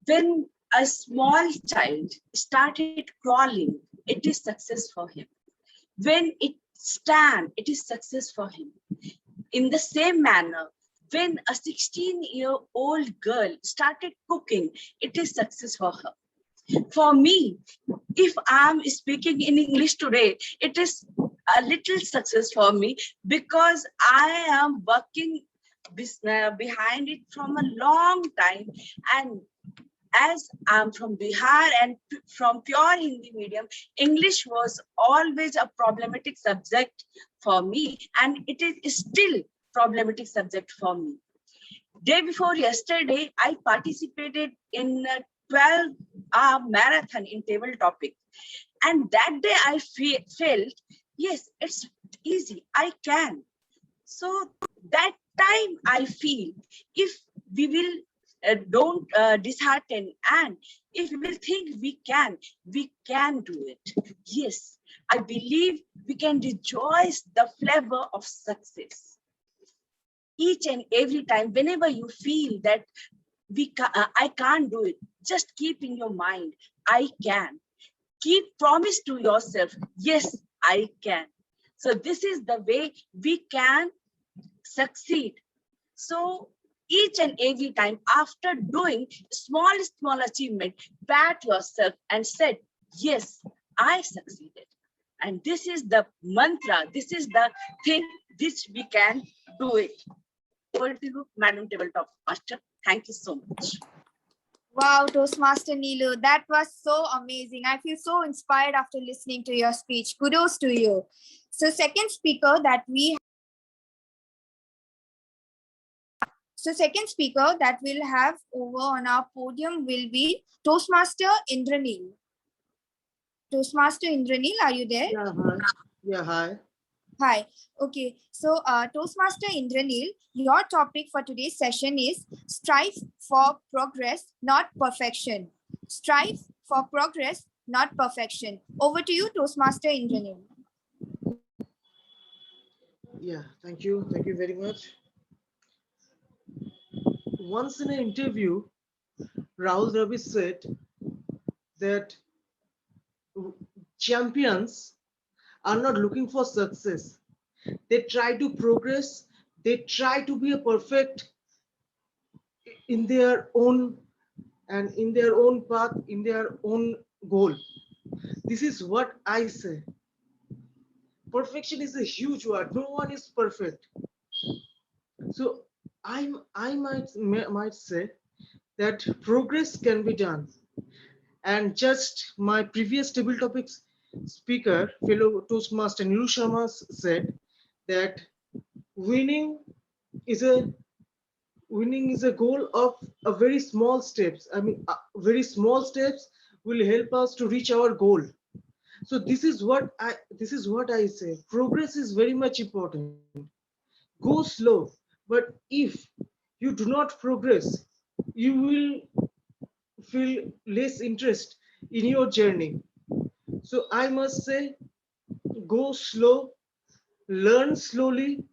When a small child started crawling, it is success for him. When it stands, it is success for him. In the same manner, when a 16-year-old girl started cooking, it is success for her. For me, if I'm speaking in English today, it is a little success for me because I am working behind it from a long time. And as I'm from Bihar and from pure Hindi medium, English was always a problematic subject for me, and it is still problematic subject for me. Day before yesterday, I participated in a 12-hour marathon in table topic. And that day I felt, yes, it's easy, I can. So that time I feel, if we will don't dishearten, and if we will think we can do it. Yes, I believe we can rejoice the flavor of success. Each and every time, whenever you feel that I can't do it, just keep in your mind, I can. Keep promise to yourself, yes, I can. So this is the way we can succeed. So each and every time after doing small achievement, pat yourself and said, yes, I succeeded. And this is the mantra, this is the thing which we can do it. Over to you, Madam Table Top Master. Thank you so much. Wow, Toastmaster Neelu, that was so amazing. I feel so inspired after listening to your speech. Kudos to you. So second speaker that we have. So second speaker that we'll have over on our podium will be Toastmaster Indranil. Toastmaster Indranil, are you there? Yeah, hi. Yeah, hi. Hi. Okay. So Toastmaster Indranil, your topic for today's session is strive for progress, not perfection. Strive for progress, not perfection. Over to you, Toastmaster Indranil. Yeah, thank you. Thank you very much. Once in an interview, Rahul Dravid said that champions are not looking for success. They try to progress. They try to be a perfect in their own and in their own path, in their own goal. This is what I say. Perfection is a huge word. No one is perfect. So I might say that progress can be done. And just my previous table topics speaker, fellow Toastmaster Nilu Sharma said that winning is a goal of a very small steps. I mean, very small steps will help us to reach our goal. So this is what I say. Progress is very much important. Go slow, but if you do not progress, you will feel less interest in your journey. So I must say, go slow, learn slowly,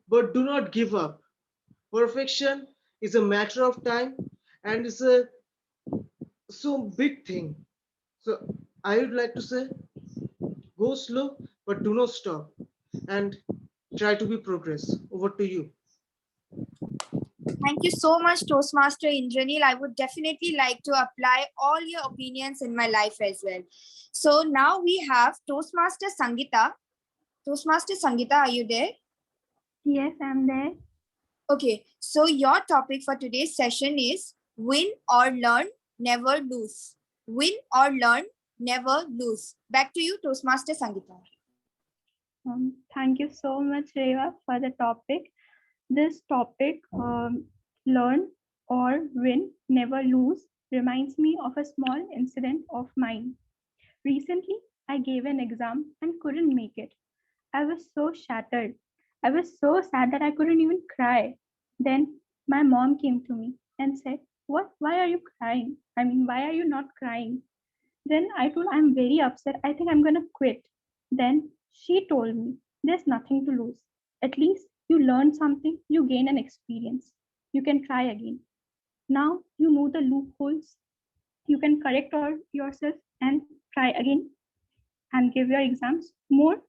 but do not give up. Perfection is a matter of time and it's a so big thing. So I would like to say, go slow, but do not stop and try to be progress. Over to you. Thank you so much, Toastmaster Indranil. I would definitely like to apply all your opinions in my life as well. So now we have Toastmaster Sangeeta. Toastmaster Sangeeta, are you there? Yes, I'm there. Okay, so your topic for today's session is win or learn, never lose. Win or learn, never lose. Back to you, Toastmaster Sangeeta. Thank you so much, Reva, for the topic. This topic, learn or win, never lose, reminds me of a small incident of mine. Recently, I gave an exam and couldn't make it. I was so shattered. I was so sad that I couldn't even cry. Then my mom came to me and said, "What? Why are you crying? I mean, why are you not crying?" Then I told, "I'm very upset. I think I'm going to quit." Then she told me, "There's nothing to lose. At least you learn something, you gain an experience. You can try again. Now you know the loopholes. You can correct yourself and try again and give your exams more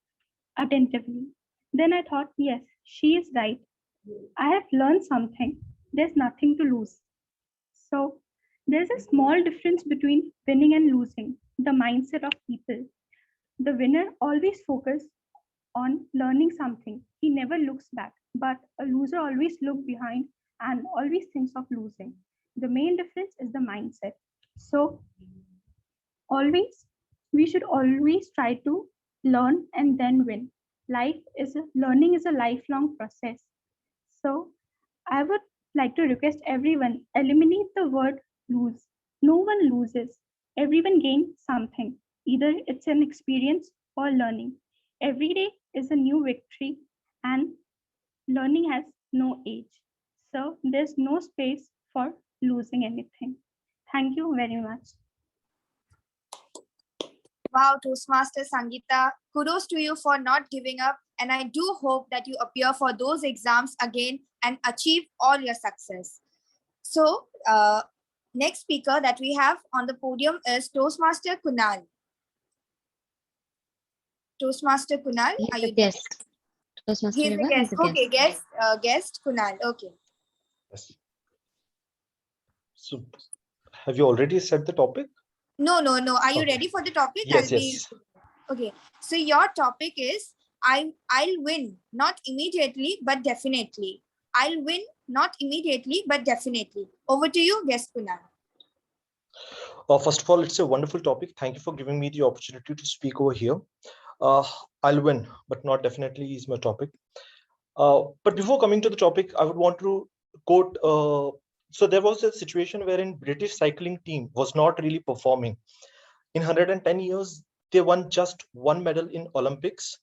attentively." Then I thought, yes, she is right. I have learned something. There's nothing to lose. So there's a small difference between winning and losing, the mindset of people. The winner always focuses on learning something. He never looks back, but a loser always looks behind and always thinks of losing. The main difference is the mindset. So we should always try to learn and then win. Learning is a lifelong process. So I would like to request everyone, eliminate the word lose. No one loses. Everyone gains something. Either it's an experience or learning. Every day is a new victory and learning has no age. So there's no space for losing anything. Thank you very much. Wow, Toastmaster Sangeeta, kudos to you for not giving up. And I do hope that you appear for those exams again and achieve all your success. So next speaker that we have on the podium is Toastmaster Kunal. Toastmaster Kunal, are you there? Yes. Toastmaster He's the Reva is guest. a Okay, guest. guest Kunal. Okay. Yes. So have you already set the topic? No. Are you Okay. ready for the topic? Yes. Okay. So your topic is I'll win, not immediately, but definitely. I'll win, not immediately, but definitely. Over to you, guest Kunal. First of all, it's a wonderful topic. Thank you for giving me the opportunity to speak over here. I'll win, but not definitely is my topic. But before coming to the topic, I would want to quote, so there was a situation wherein British cycling team was not really performing. In 110 years, they won just 1 medal in Olympics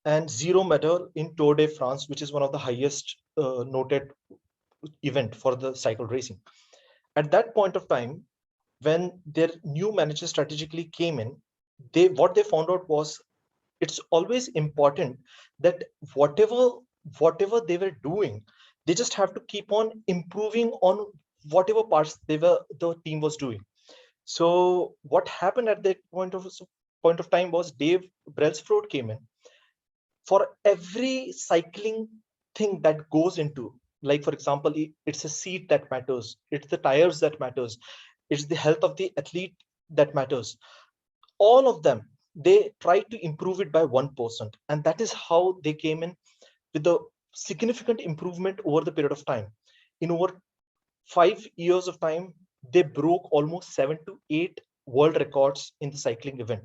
and 0 medal in Tour de France, which is one of the highest noted event for the cycle racing. At that point of time, when their new manager strategically came in, what they found out was it's always important that whatever they were doing, they just have to keep on improving on whatever parts the team was doing. So what happened at that point of time was Dave Brailsford came in. For every cycling thing that goes into, like for example, it's a seat that matters, it's the tires that matters, it's the health of the athlete that matters, all of them, they try to improve it by 1%, and that is how they came in with a significant improvement over the period of time. In over 5 years of time, they broke almost 7 to 8 world records in the cycling event.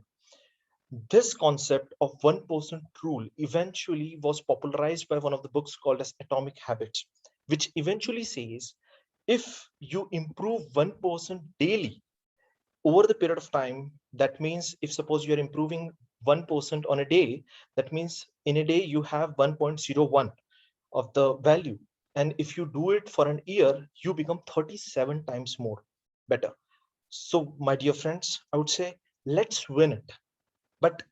This concept of 1% rule eventually was popularized by one of the books called as Atomic Habits, which eventually says if you improve 1% daily over the period of time, that means if suppose you're improving 1% on a day, that means in a day you have 1.01 of the value. And if you do it for an year, you become 37 times more better. So my dear friends, I would say, let's win it, but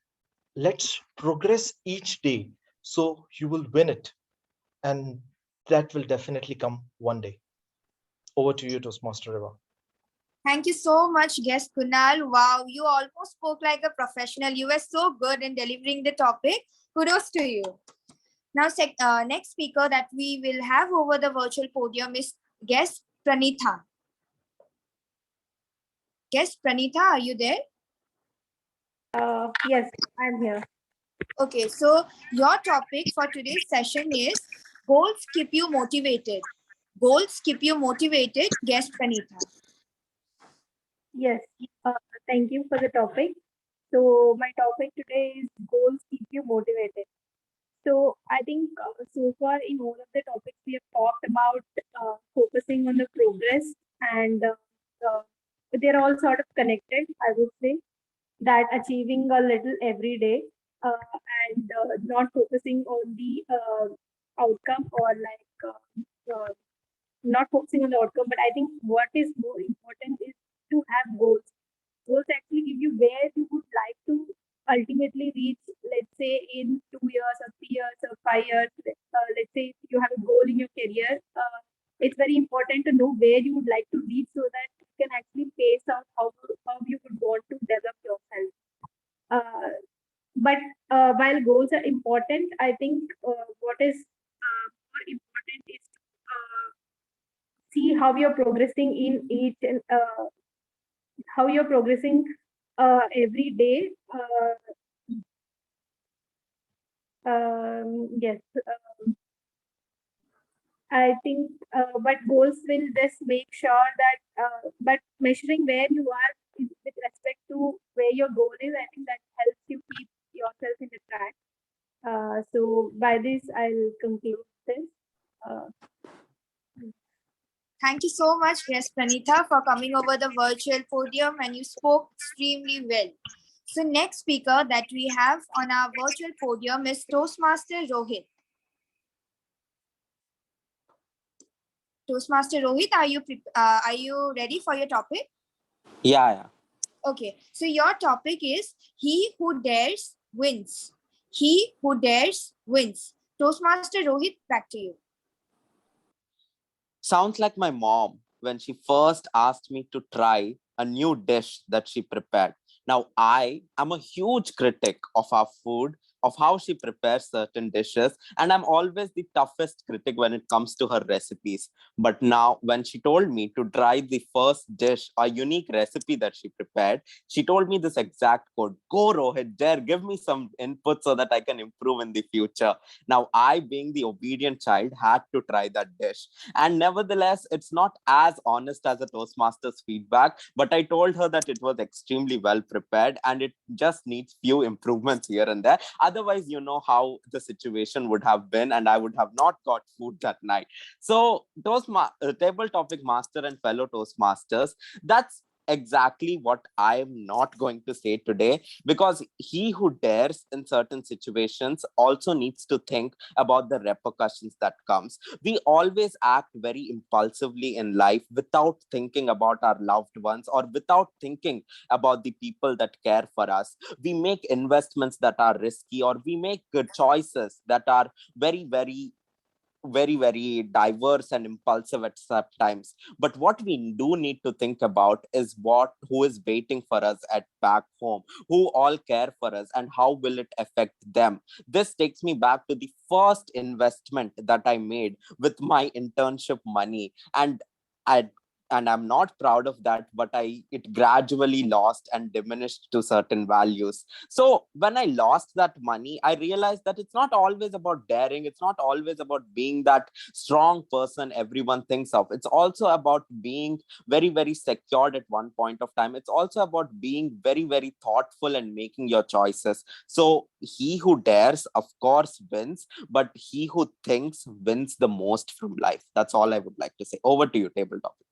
let's progress each day. So you will win it. And that will definitely come one day. Over to you, Toastmaster Reva. Thank you so much, guest Kunal. Wow, you almost spoke like a professional. You were so good in delivering the topic. Kudos to you. Now, next speaker that we will have over the virtual podium is guest Pranitha. Guest Pranitha, are you there? Yes, I'm here. Okay, so your topic for today's session is goals keep you motivated. Goals keep you motivated, guest Pranitha. Yes, thank you for the topic. So my topic today is goals keep you motivated. So I think so far in all of the topics we have talked about focusing on the progress, and they're all sort of connected, I would say, that achieving a little every day and not focusing on the outcome, or not focusing on the outcome, but I think what is more important is to have goals. Goals actually give you where you would like to ultimately reach, let's say in 2 years or 3 years or 5 years. Let's say you have a goal in your career. It's very important to know where you would like to reach so that you can actually pace out how you would want to develop yourself. But while goals are important, I think what is more important is to see how you're progressing in each and how you're progressing every day. Yes, I think, but goals will just make sure that, but measuring where you are with respect to where your goal is, I think that helps you keep yourself in the track. So by this, I'll conclude this. Thank you so much, guest Pranitha, for coming over the virtual podium, and you spoke extremely well. So next speaker that we have on our virtual podium is Toastmaster Rohit. Toastmaster Rohit, are you ready for your topic? Yeah. Okay, so your topic is he who dares wins. He who dares wins. Toastmaster Rohit, back to you. Sounds like my mom when she first asked me to try a new dish that she prepared. Now, I am a huge critic of our food, of how she prepares certain dishes, and I'm always the toughest critic when it comes to her recipes. But now, when she told me to try the first dish, a unique recipe that she prepared, she told me this exact quote: "Go, Rohit, dare, give me some input so that I can improve in the future." Now, I, being the obedient child, had to try that dish. And nevertheless, it's not as honest as a Toastmasters feedback, but I told her that it was extremely well prepared and it just needs few improvements here and there. Otherwise, you know how the situation would have been, and I would have not got food that night. So table topic master and fellow Toastmasters, that's exactly what I am not going to say today, because he who dares in certain situations also needs to think about the repercussions that comes. We always act very impulsively in life without thinking about our loved ones or without thinking about the people that care for us. We make investments that are risky, or we make good choices that are very diverse and impulsive at some times. But what we do need to think about is who is waiting for us at back home, who all care for us, and how will it affect them. This takes me back to the first investment that I made with my internship money, and I I'm not proud of that, but it gradually lost and diminished to certain values. So when I lost that money, I realized that it's not always about daring. It's not always about being that strong person everyone thinks of. It's also about being very secured at one point of time. It's also about being very thoughtful and making your choices. So he who dares, of course, wins, but he who thinks wins the most from life. That's all I would like to say. Over to you, table topic.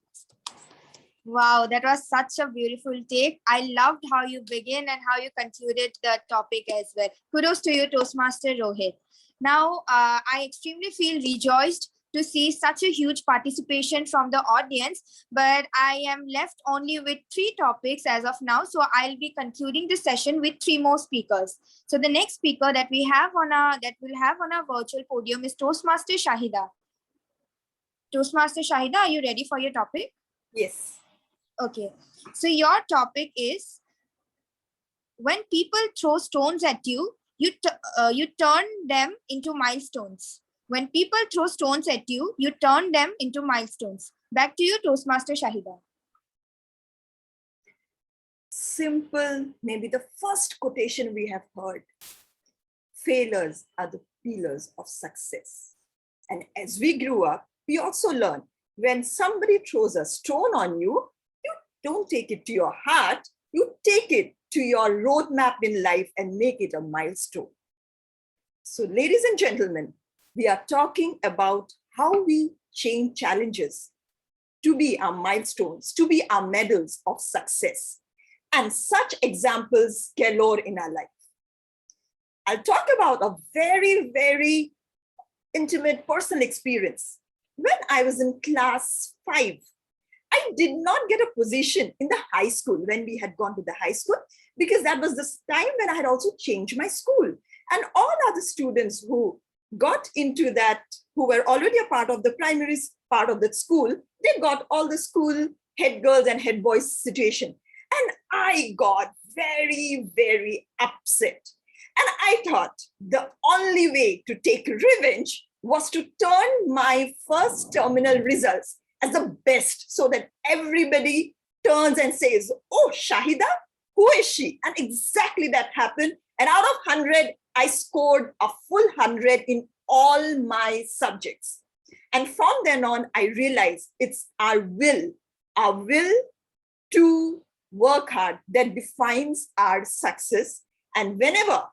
Wow, that was such a beautiful take. I loved how you begin and how you concluded the topic as well. Kudos to you, Toastmaster Rohit. Now, I extremely feel rejoiced to see such a huge participation from the audience, but I am left only with 3 topics as of now. So I'll be concluding the session with 3 more speakers. So the next speaker that we'll have on our virtual podium is Toastmaster Shahida. Toastmaster Shahida, are you ready for your topic? Yes. Okay, so your topic is, when people throw stones at you, you turn them into milestones. When people throw stones at you, you turn them into milestones. Back to you, Toastmaster Shahida. Simple, maybe the first quotation we have heard. Failures are the pillars of success. And as we grew up, we also learned, when somebody throws a stone on you, don't take it to your heart, you take it to your roadmap in life and make it a milestone. So ladies and gentlemen, we are talking about how we change challenges to be our milestones, to be our medals of success. And such examples galore in our life. I'll talk about a very intimate personal experience. When I was in class 5, I did not get a position in the high school when we had gone to the high school, because that was the time when I had also changed my school. And all other students who got into that, who were already a part of the primary part of the school, they got all the school head girls and head boys situation. And I got very upset. And I thought the only way to take revenge was to turn my first terminal results as the best, so that everybody turns and says, oh, Shahida, who is she? And exactly that happened. And out of 100, I scored a full 100 in all my subjects. And from then on, I realized it's our will to work hard that defines our success. And whenever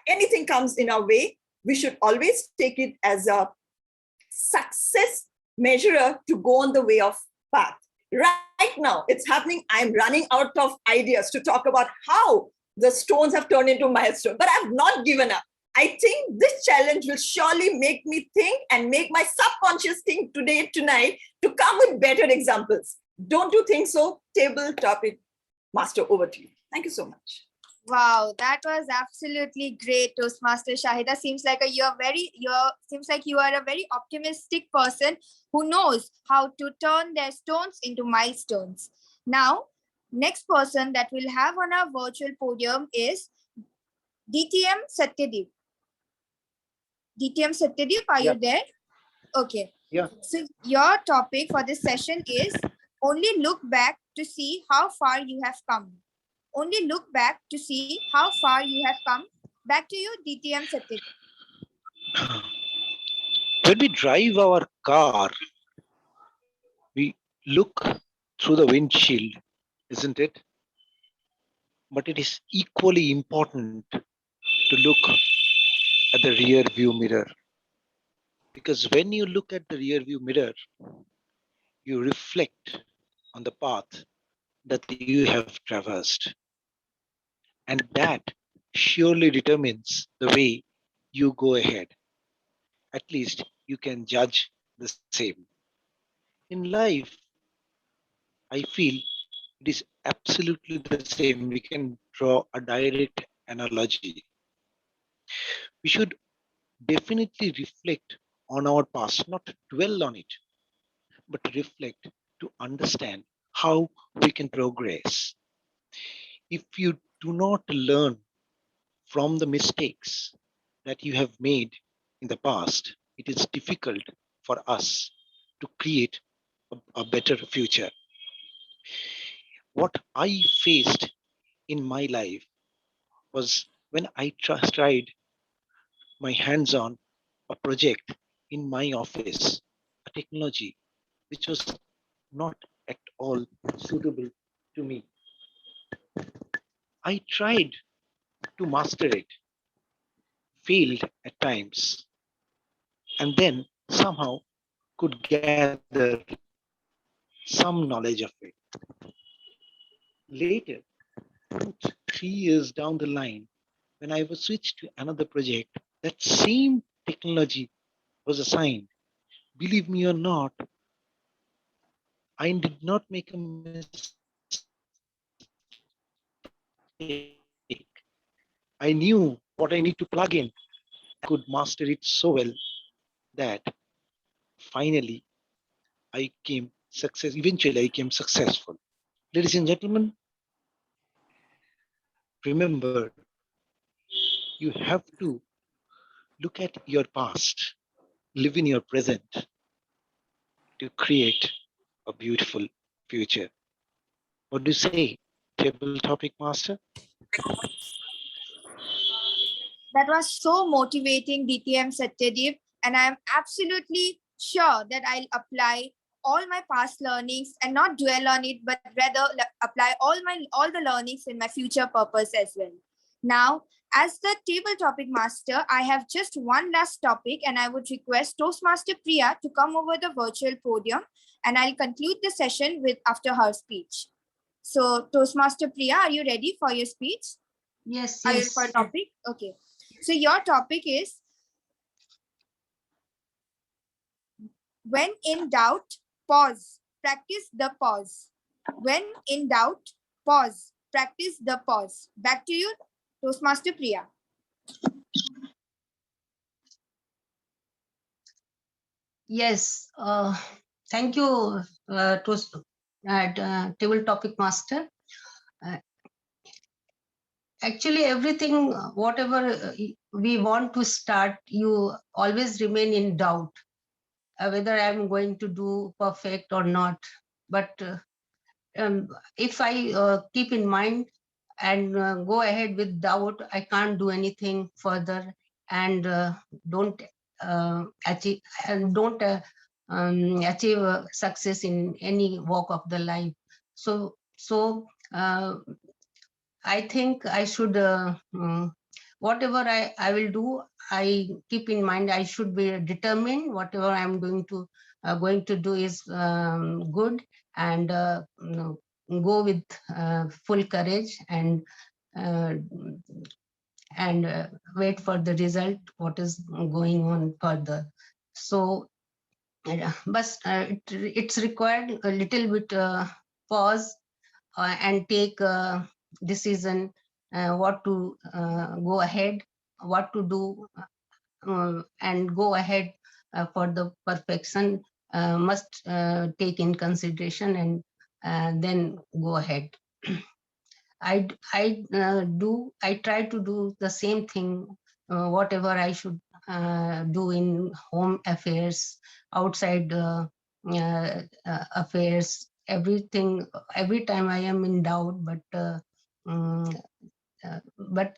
anything comes in our way, we should always take it as a success measurer to go on the way of path. Right now, it's happening. I'm running out of ideas to talk about how the stones have turned into milestones, but I've not given up. I think this challenge will surely make me think and make my subconscious think tonight to come with better examples. Don't you think so? Table topic master, over to you. Thank you so much. Wow, that was absolutely great, Toastmaster Shahida. Seems like you are a very optimistic person who knows how to turn their stones into milestones. Now, next person that we'll have on our virtual podium is DTM Satyadeep. DTM Satyadeep, are you there? Okay. Yeah. So your topic for this session is, only look back to see how far you have come. Only look back to see how far you have come. Back to you, DTM Satyadeep. When we drive our car, we look through the windshield, isn't it? But it is equally important to look at the rear view mirror. Because when you look at the rear view mirror, you reflect on the path that you have traversed. And that surely determines the way you go ahead. At least you can judge the same. In life, I feel it is absolutely the same. We can draw a direct analogy. We should definitely reflect on our past, not dwell on it, but reflect to understand how we can progress. If you do not learn from the mistakes that you have made in the past, it is difficult for us to create a better future. What I faced in my life was when I tried my hands on a project in my office, a technology which was not at all suitable to me. I tried to master it, failed at times, and then somehow could gather some knowledge of it. Later, 2-3 years down the line, when I was switched to another project, that same technology was assigned. Believe me or not, I did not make a mistake. I knew what I need to plug in. I could master it so well that finally I came success. Eventually, I came successful. Ladies and gentlemen, remember, you have to look at your past, live in your present to create a beautiful future. What do you say, table topic master? That was so motivating, DTM Satyadeep, and I'm absolutely sure that I'll apply all my past learnings and not dwell on it, but rather apply all the learnings in my future purpose as well. Now, as the table topic master, I have just one last topic, and I would request Toastmaster Priya to come over the virtual podium, and I'll conclude the session with after her speech. So, Toastmaster Priya, are you ready for your speech? Yes, Are you yes. for a topic? Okay. So your topic is, when in doubt, pause. Practice the pause. When in doubt, pause. Practice the pause. Back to you, Toastmaster Priya. Yes, thank you, table topic master. Actually, everything, whatever we want to start, you always remain in doubt whether I'm going to do perfect or not. But if I keep in mind and go ahead with doubt, I can't do anything further, and don't achieve achieve success in any walk of the life. So I think I should whatever I will do, I keep in mind I should be determined. Whatever I'm going to do is good, and go with full courage and wait for the result, what is going on further. So but it's required a little bit pause and take a decision what to go ahead, what to do, and go ahead for the perfection must take in consideration, and then go ahead. I try to do the same thing, whatever I should do in home affairs, outside affairs, everything. Every time I am in doubt, but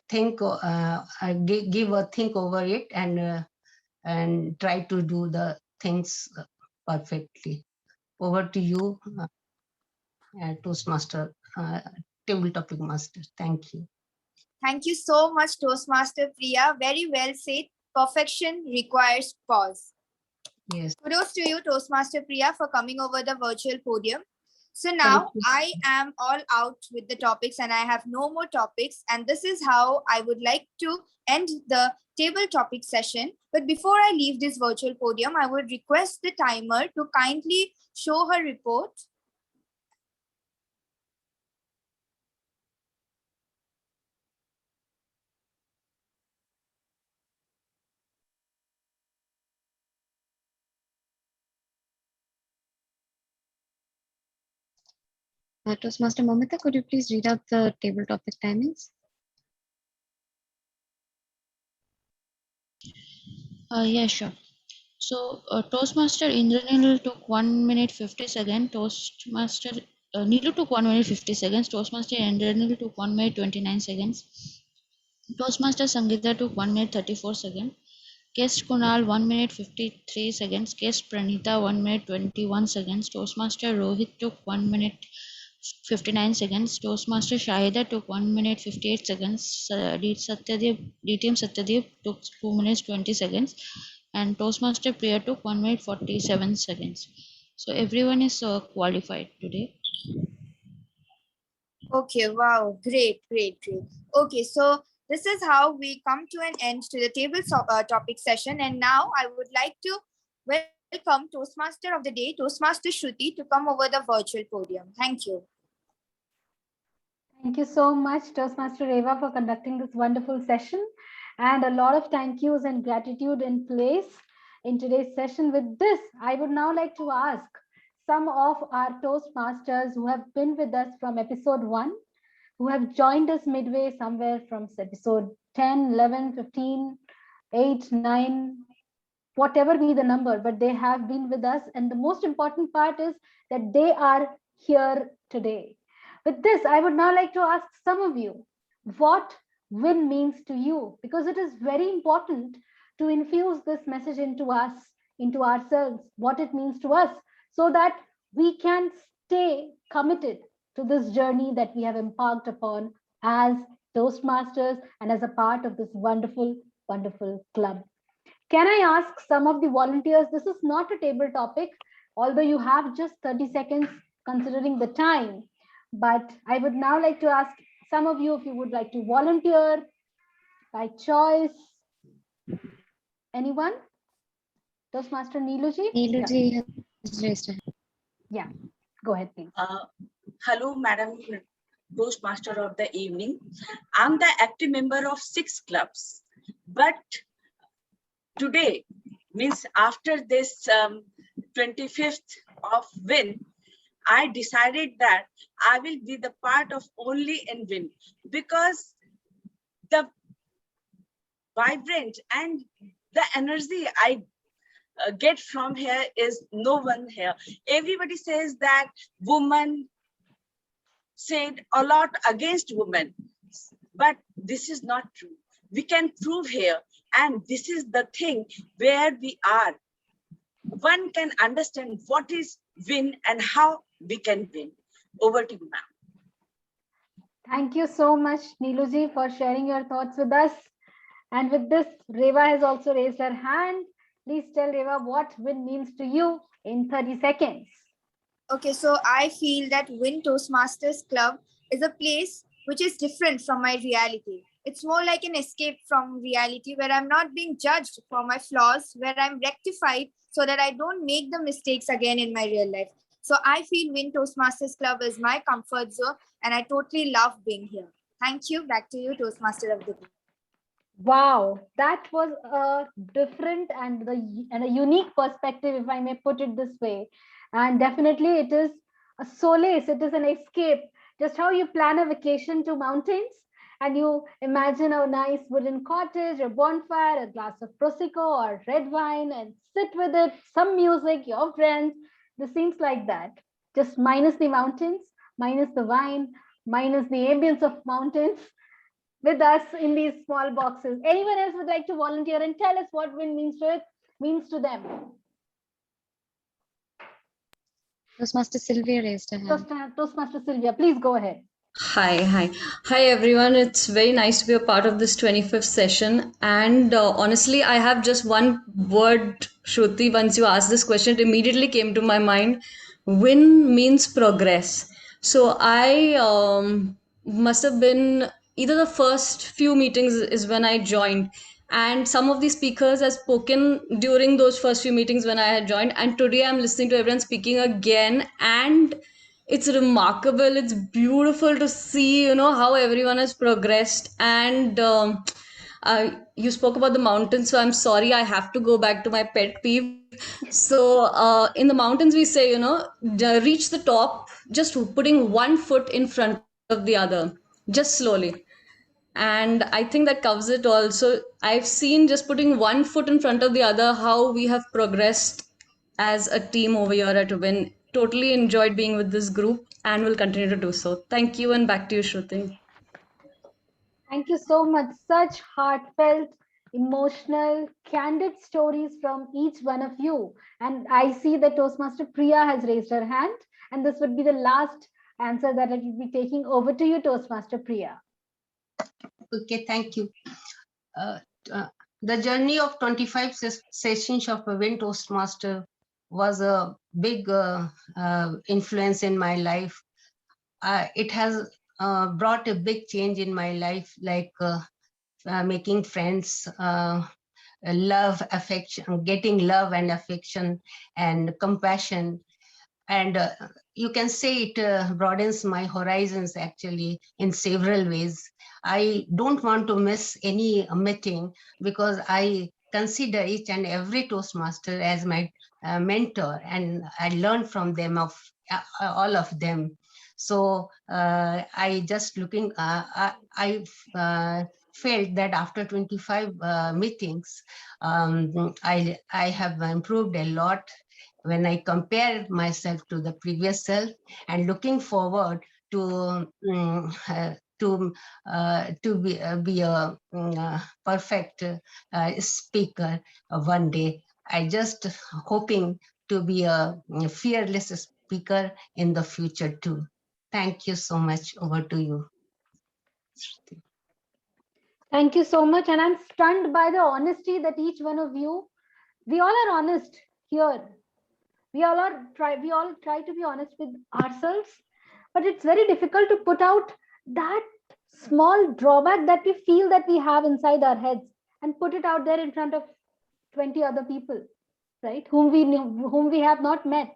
think, give a think over it, and try to do the things perfectly. Over to you, Toastmaster, table topic master. Thank you. Thank you so much, Toastmaster Priya. Very well said. Perfection requires pause. Yes. Kudos to you, Toastmaster Priya, for coming over the virtual podium. So now I am all out with the topics and I have no more topics. And this is how I would like to end the table topic session. But before I leave this virtual podium, I would request the timer to kindly show her report. Toastmaster Momita, could you please read out the table topic timings? Yeah, sure. So Toastmaster Indranil took 1 minute 50 seconds. Toastmaster Nilu took 1 minute 50 seconds. Toastmaster Indranil took 1 minute 29 seconds. Toastmaster Sangeeta took 1 minute 34 seconds. Guest Kunal 1 minute 53 seconds. Guest Pranita 1 minute 21 seconds. Toastmaster Rohit took 1 minute 59 seconds. Toastmaster Shahida took 1 minute 58 seconds. DTM Satyadev took 2 minutes 20 seconds. And Toastmaster Priya took 1 minute 47 seconds. So everyone is qualified today. Okay, wow, great. Okay, so this is how we come to an end to the table topic session. And now I would like to welcome Toastmaster of the day, Toastmaster Shruti, to come over the virtual podium. Thank you. Thank you so much, Toastmaster Reva, for conducting this wonderful session. And a lot of thank yous and gratitude in place in today's session. With this, I would now like to ask some of our Toastmasters who have been with us from episode 1, who have joined us midway somewhere from episode 10, 11, 15, 8, 9, whatever be the number, but they have been with us. And the most important part is that they are here today. With this, I would now like to ask some of you what win means to you, because it is very important to infuse this message into us, into ourselves, what it means to us, so that we can stay committed to this journey that we have embarked upon as Toastmasters and as a part of this wonderful, wonderful club. Can I ask some of the volunteers? This is not a table topic, although you have just 30 seconds considering the time. But I would now like to ask some of you if you would like to volunteer by choice. Anyone? Toastmaster Neeluji? Neeluji has raised her hand. Yeah, go ahead, please. Hello, Madam Toastmaster of the evening. I'm the active member of 6 clubs, but today, means after this 25th of WIN, I decided that I will be the part of only in WIN, because the vibrant and the energy I get from here is no one here. Everybody says that woman said a lot against women, but this is not true. We can prove here, and this is the thing where we are. One can understand what is win and how we can win. Over to you, ma'am. Thank you so much, Neeluji, for sharing your thoughts with us. And with this, Reva has also raised her hand. Please tell Reva what win means to you in 30 seconds. Okay, so I feel that WIN Toastmasters Club is a place which is different from my reality. It's more like an escape from reality where I'm not being judged for my flaws, where I'm rectified so that I don't make the mistakes again in my real life. So I feel WIN Toastmasters Club is my comfort zone and I totally love being here. Thank you. Back to you, Toastmaster of the Day. Wow, that was a different and a unique perspective, if I may put it this way. And definitely it is a solace, it is an escape. Just how you plan a vacation to mountains and you imagine a nice wooden cottage, a bonfire, a glass of Prosecco or red wine, and sit with it, some music, your friends. This seems like that. Just minus the mountains, minus the wine, minus the ambience of mountains, with us in these small boxes. Anyone else would like to volunteer and tell us what win means to them? Toastmaster Sylvia raised her hand. Toastmaster Sylvia, please go ahead. Hi everyone. It's very nice to be a part of this 25th session. And honestly, I have just one word, Shruti. Once you asked this question, it immediately came to my mind. Win means progress. So I must have been either the first few meetings is when I joined, and some of the speakers have spoken during those first few meetings when I had joined. And today I'm listening to everyone speaking again, and it's remarkable, it's beautiful to see, how everyone has progressed. And you spoke about the mountains, so I'm sorry, I have to go back to my pet peeve. So in the mountains we say, reach the top just putting one foot in front of the other, just slowly. And I think that covers it also. I've seen just putting one foot in front of the other how we have progressed as a team over here at Win. Totally enjoyed being with this group and will continue to do so. Thank you, and back to you, Shruti. Thank you so much. Such heartfelt, emotional, candid stories from each one of you. And I see that Toastmaster Priya has raised her hand, and this would be the last answer that I will be taking. Over to you, Toastmaster Priya. Okay, thank you. Uh, the journey of 25 sessions of a Win Toastmaster was a big influence in my life. It has brought a big change in my life, like making friends, love, affection, getting love and affection and compassion. And you can say it broadens my horizons actually in several ways. I don't want to miss any meeting because I consider each and every Toastmaster as my mentor, and I learn from them, of all of them. So I just looking, I felt that after 25 meetings, I have improved a lot when I compare myself to the previous self, and looking forward to be a perfect speaker one day. I just hoping to be a fearless speaker in the future too. Thank you so much. Over to you. Thank you so much. And I'm stunned by the honesty that each one of you, we all are honest here. We all try to be honest with ourselves, but it's very difficult to put out that small drawback that we feel that we have inside our heads and put it out there in front of 20 other people, right? Whom we have not met.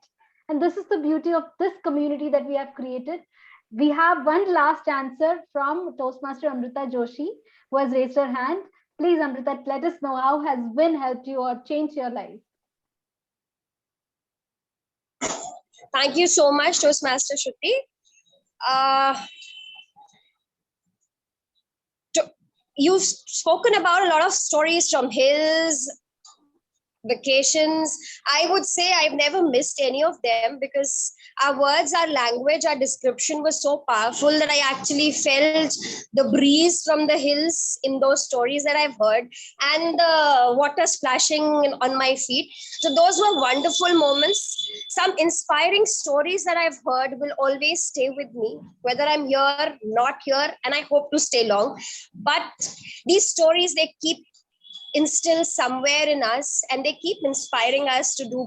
And this is the beauty of this community that we have created. We have one last answer from Toastmaster Amrita Joshi, who has raised her hand. Please, Amrita, let us know, how has Win helped you or changed your life? Thank you so much, Toastmaster Shruti. You've spoken about a lot of stories from hills, vacations. I would say I've never missed any of them because our words, our language, our description was so powerful that I actually felt the breeze from the hills in those stories that I've heard, and the water splashing on my feet. So those were wonderful moments. Some inspiring stories that I've heard will always stay with me, whether I'm here, not here, and I hope to stay long. But these stories, they keep instill somewhere in us, and they keep inspiring us to do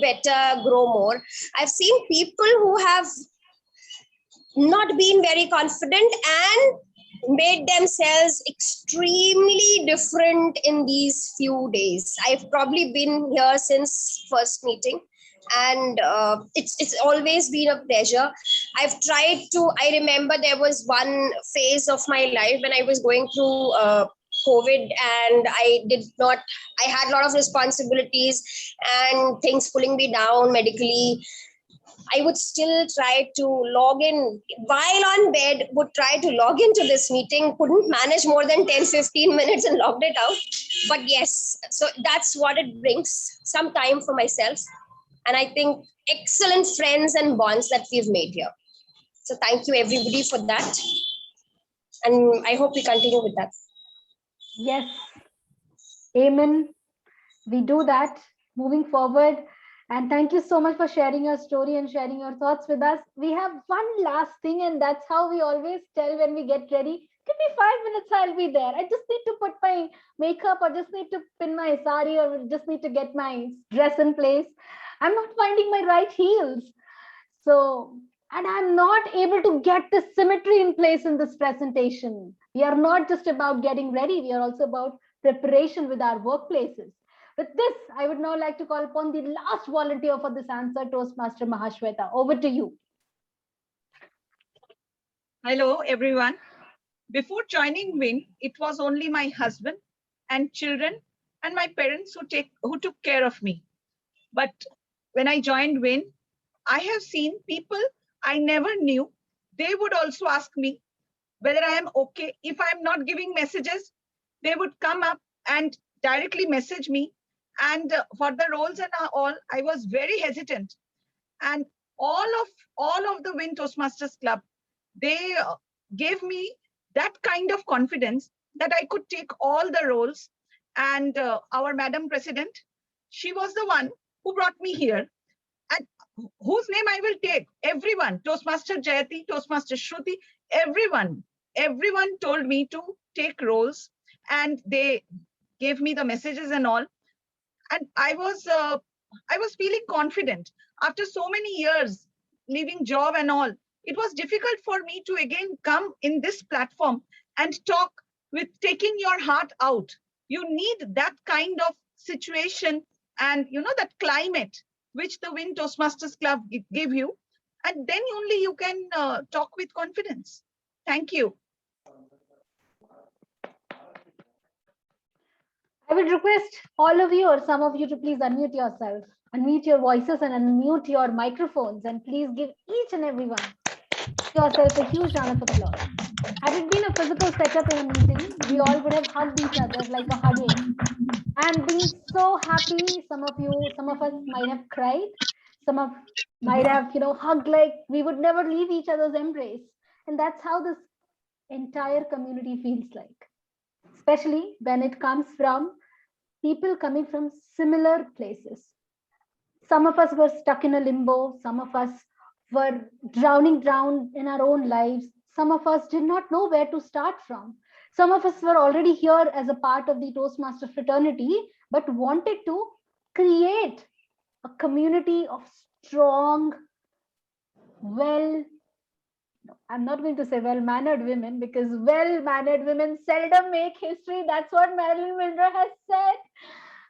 better, grow more. I've seen people who have not been very confident and made themselves extremely different in these few days. I've probably been here since first meeting, and it's always been a pleasure. I've tried to, I remember there was one phase of my life when I was going through COVID, and I had a lot of responsibilities and things pulling me down medically. I would still try to log in while on bed, would try to log into this meeting, couldn't manage more than 10-15 minutes and logged it out. But yes, so that's what it brings, some time for myself. And I think excellent friends and bonds that we've made here. So thank you everybody for that. And I hope we continue with that. Yes, amen. We do that moving forward. And thank you so much for sharing your story and sharing your thoughts with us. We have one last thing, and that's how we always tell when we get ready. Give me 5 minutes, I'll be there. I just need to put my makeup, or just need to pin my sari, or just need to get my dress in place. I'm not finding my right heels. So, and I'm not able to get the symmetry in place in this presentation. We are not just about getting ready, we are also about preparation with our workplaces. With this, I would now like to call upon the last volunteer for this answer, Toastmaster Mahashweta. Over to you. Hello, everyone. Before joining WIN, it was only my husband and children and my parents who took care of me. But when I joined WIN, I have seen people I never knew. They would also ask me whether I am okay. If I'm not giving messages, they would come up and directly message me. And for the roles and all, I was very hesitant. And all of the WIN Toastmasters Club, they gave me that kind of confidence that I could take all the roles. And our Madam President, she was the one who brought me here. And whose name I will take? Everyone, Toastmaster Jayati, Toastmaster Shruti, everyone told me to take roles, and they gave me the messages and all. And I was feeling confident. After so many years leaving job and all, it was difficult for me to again come in this platform and talk with taking your heart out. You need that kind of situation and that climate which the WIN Toastmasters Club give you, and then only you can talk with confidence. Thank you. I would request all of you or some of you to please unmute yourself, unmute your voices and unmute your microphones, and please give each and every one yourself a huge round of applause. Had it been a physical setup in a meeting, we all would have hugged each other like a hugging and been so happy. Some of us might have cried. Some of might have, hugged like we would never leave each other's embrace. And that's how this entire community feels like, especially when it comes from people coming from similar places. Some of us were stuck in a limbo. Some of us were drowning in our own lives. Some of us did not know where to start from. Some of us were already here as a part of the Toastmaster fraternity, but wanted to create a community of strong, I'm not going to say well-mannered women, because well-mannered women seldom make history. That's what Marilyn Monroe has said,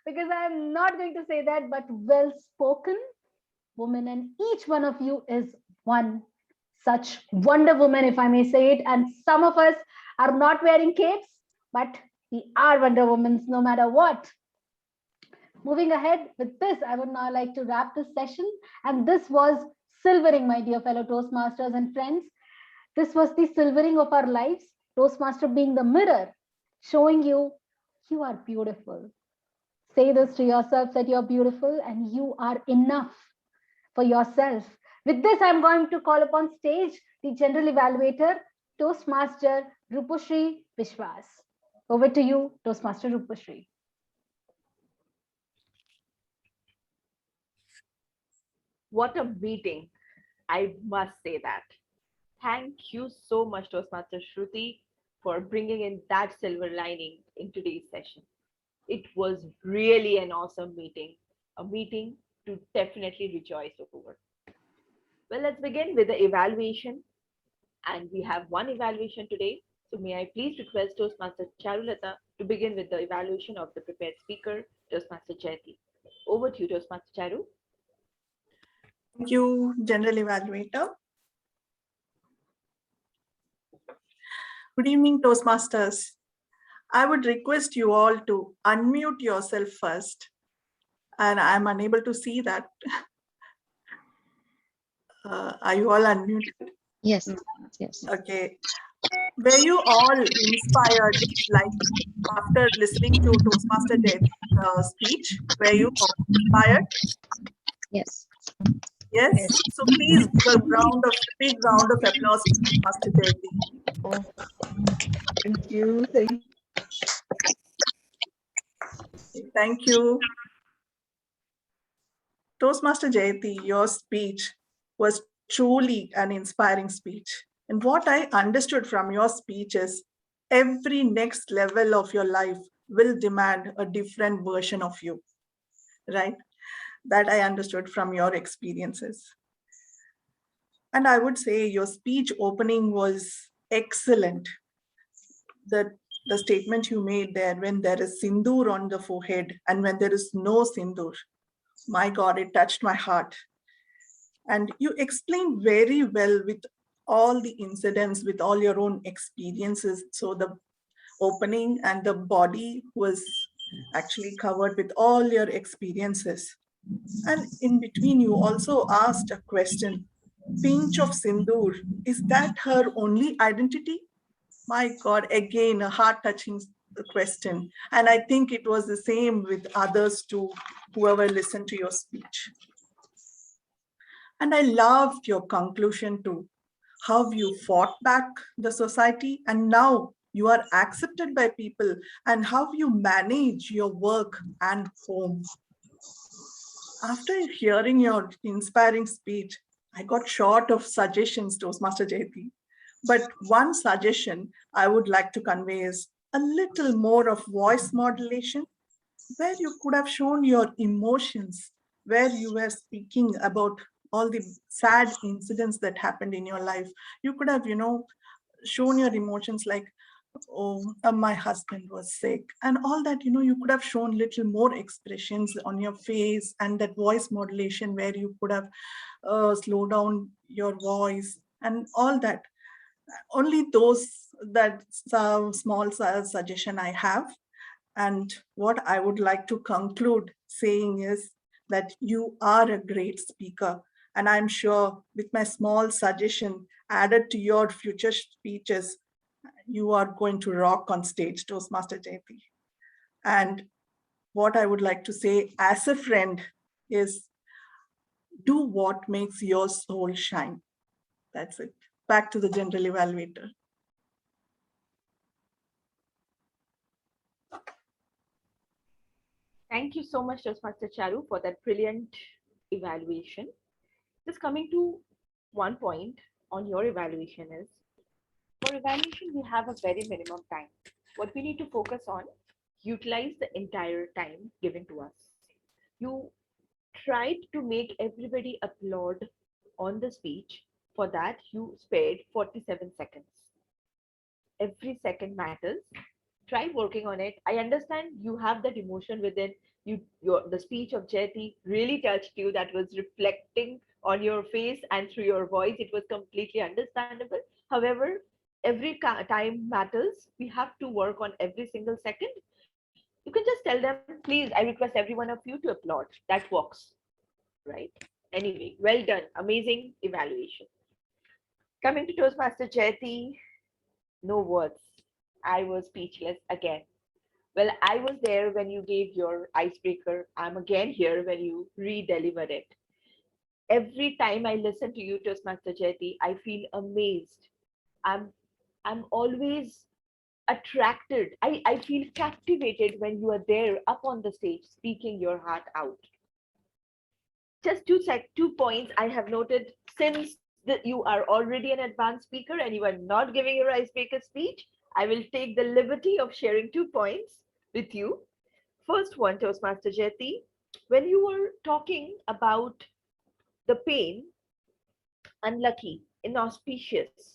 because I'm not going to say that, but well-spoken woman. And each one of you is one such Wonder Woman, if I may say it. And some of us are not wearing capes, but we are Wonder Womans no matter what. Moving ahead with this, I would now like to wrap this session. And this was silvering, my dear fellow Toastmasters and friends. This was the silvering of our lives. Toastmaster being the mirror, showing you, you are beautiful. Say this to yourself, that you're beautiful and you are enough for yourself. With this, I'm going to call upon stage the general evaluator, Toastmaster Rupashri Vishwas. Over to you, Toastmaster Rupashri. What a meeting. I must say that. Thank you so much, Toastmaster Shruti, for bringing in that silver lining in today's session. It was really an awesome meeting, a meeting to definitely rejoice over. Well, let's begin with the evaluation. And we have one evaluation today. So may I please request Toastmaster Charulata to begin with the evaluation of the prepared speaker, Toastmaster Jayati. Over to you, Toastmaster Charu. Thank you, General Evaluator. Good evening, Toastmasters. I would request you all to unmute yourself first. And I'm unable to see that. Are you all unmuted? Yes, yes. Okay. Were you all inspired, like after listening to Toastmaster Jayati's speech? Were you all inspired? Yes. Yes. So please give a big round of applause to Toastmaster Jayati. Thank you. Thank you. Toastmaster Jayati, your speech was truly an inspiring speech. And what I understood from your speech is every next level of your life will demand a different version of you, right? That I understood from your experiences. And I would say your speech opening was excellent. The statement you made there, when there is sindoor on the forehead and when there is no sindoor, my God, it touched my heart. And you explained very well with all the incidents, with all your own experiences. So the opening and the body was actually covered with all your experiences. And in between, you also asked a question, pinch of sindoor, is that her only identity? My God, again, a heart-touching question. And I think it was the same with others too, whoever listened to your speech. And I loved your conclusion too, how you fought back the society and now you are accepted by people, and how you manage your work and home. After hearing your inspiring speech, I got short of suggestions, Toastmaster Jayati. But one suggestion I would like to convey is a little more of voice modulation, where you could have shown your emotions, where you were speaking about all the sad incidents that happened in your life. You could have, shown your emotions like, oh, my husband was sick and all that. You could have shown little more expressions on your face and that voice modulation where you could have slowed down your voice and all that. Only that small suggestion I have. And what I would like to conclude saying is that you are a great speaker. And I'm sure with my small suggestion added to your future speeches, you are going to rock on stage, Toastmaster Jayati. And what I would like to say as a friend is do what makes your soul shine. That's it. Back to the general evaluator. Thank you so much, Toastmaster Charu, for that brilliant evaluation. Just coming to one point on your evaluation is, for evaluation, we have a very minimum time. What we need to focus on, utilize the entire time given to us. You tried to make everybody applaud on the speech. For that, you spared 47 seconds. Every second matters. Try working on it. I understand you have that emotion within you. The speech of Jayati really touched you. That was reflecting on your face and through your voice. It was completely understandable. However, every time matters. We have to work on every single second. You can just tell them, please, I request every one of you to applaud. That works, right? Anyway, well done. Amazing evaluation. Coming to Toastmaster Jayati, no words. I was speechless again. Well, I was there when you gave your icebreaker. I'm again here when you re-delivered it. Every time I listen to you, Toastmaster Jayati, I feel amazed. I'm always attracted. I feel captivated when you are there up on the stage speaking your heart out. Just 2 points I have noted. Since that you are already an advanced speaker and you are not giving your icebreaker speech, I will take the liberty of sharing 2 points with you. First one, Toastmaster Jayati, when you were talking about the pain, unlucky, inauspicious,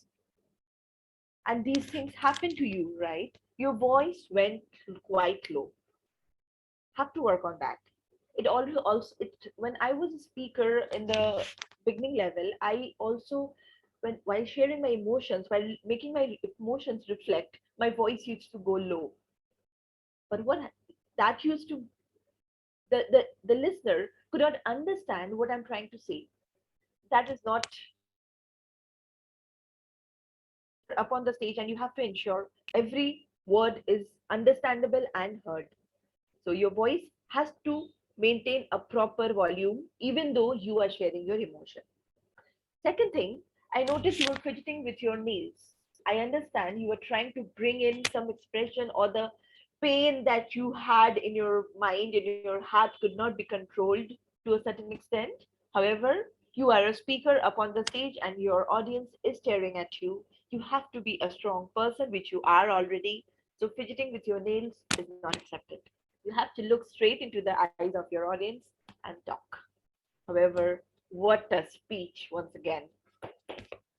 and these things happen to you, right? Your voice went quite low. Have to work on that. It also when I was a speaker in the beginning level, I also, while sharing my emotions, while making my emotions reflect, my voice used to go low. But what that used to, the listener could not understand what I'm trying to say. That is not up on the stage, and you have to ensure every word is understandable and heard. So your voice has to maintain a proper volume, even though you are sharing your emotion. Second thing, I noticed you were fidgeting with your nails. I understand you were trying to bring in some expression, or the pain that you had in your mind, in your heart, could not be controlled. to a certain extent. However, you are a speaker up on the stage and your audience is staring at you. You have to be a strong person, which you are already. So fidgeting with your nails is not accepted. You have to look straight into the eyes of your audience and talk. However, what a speech once again.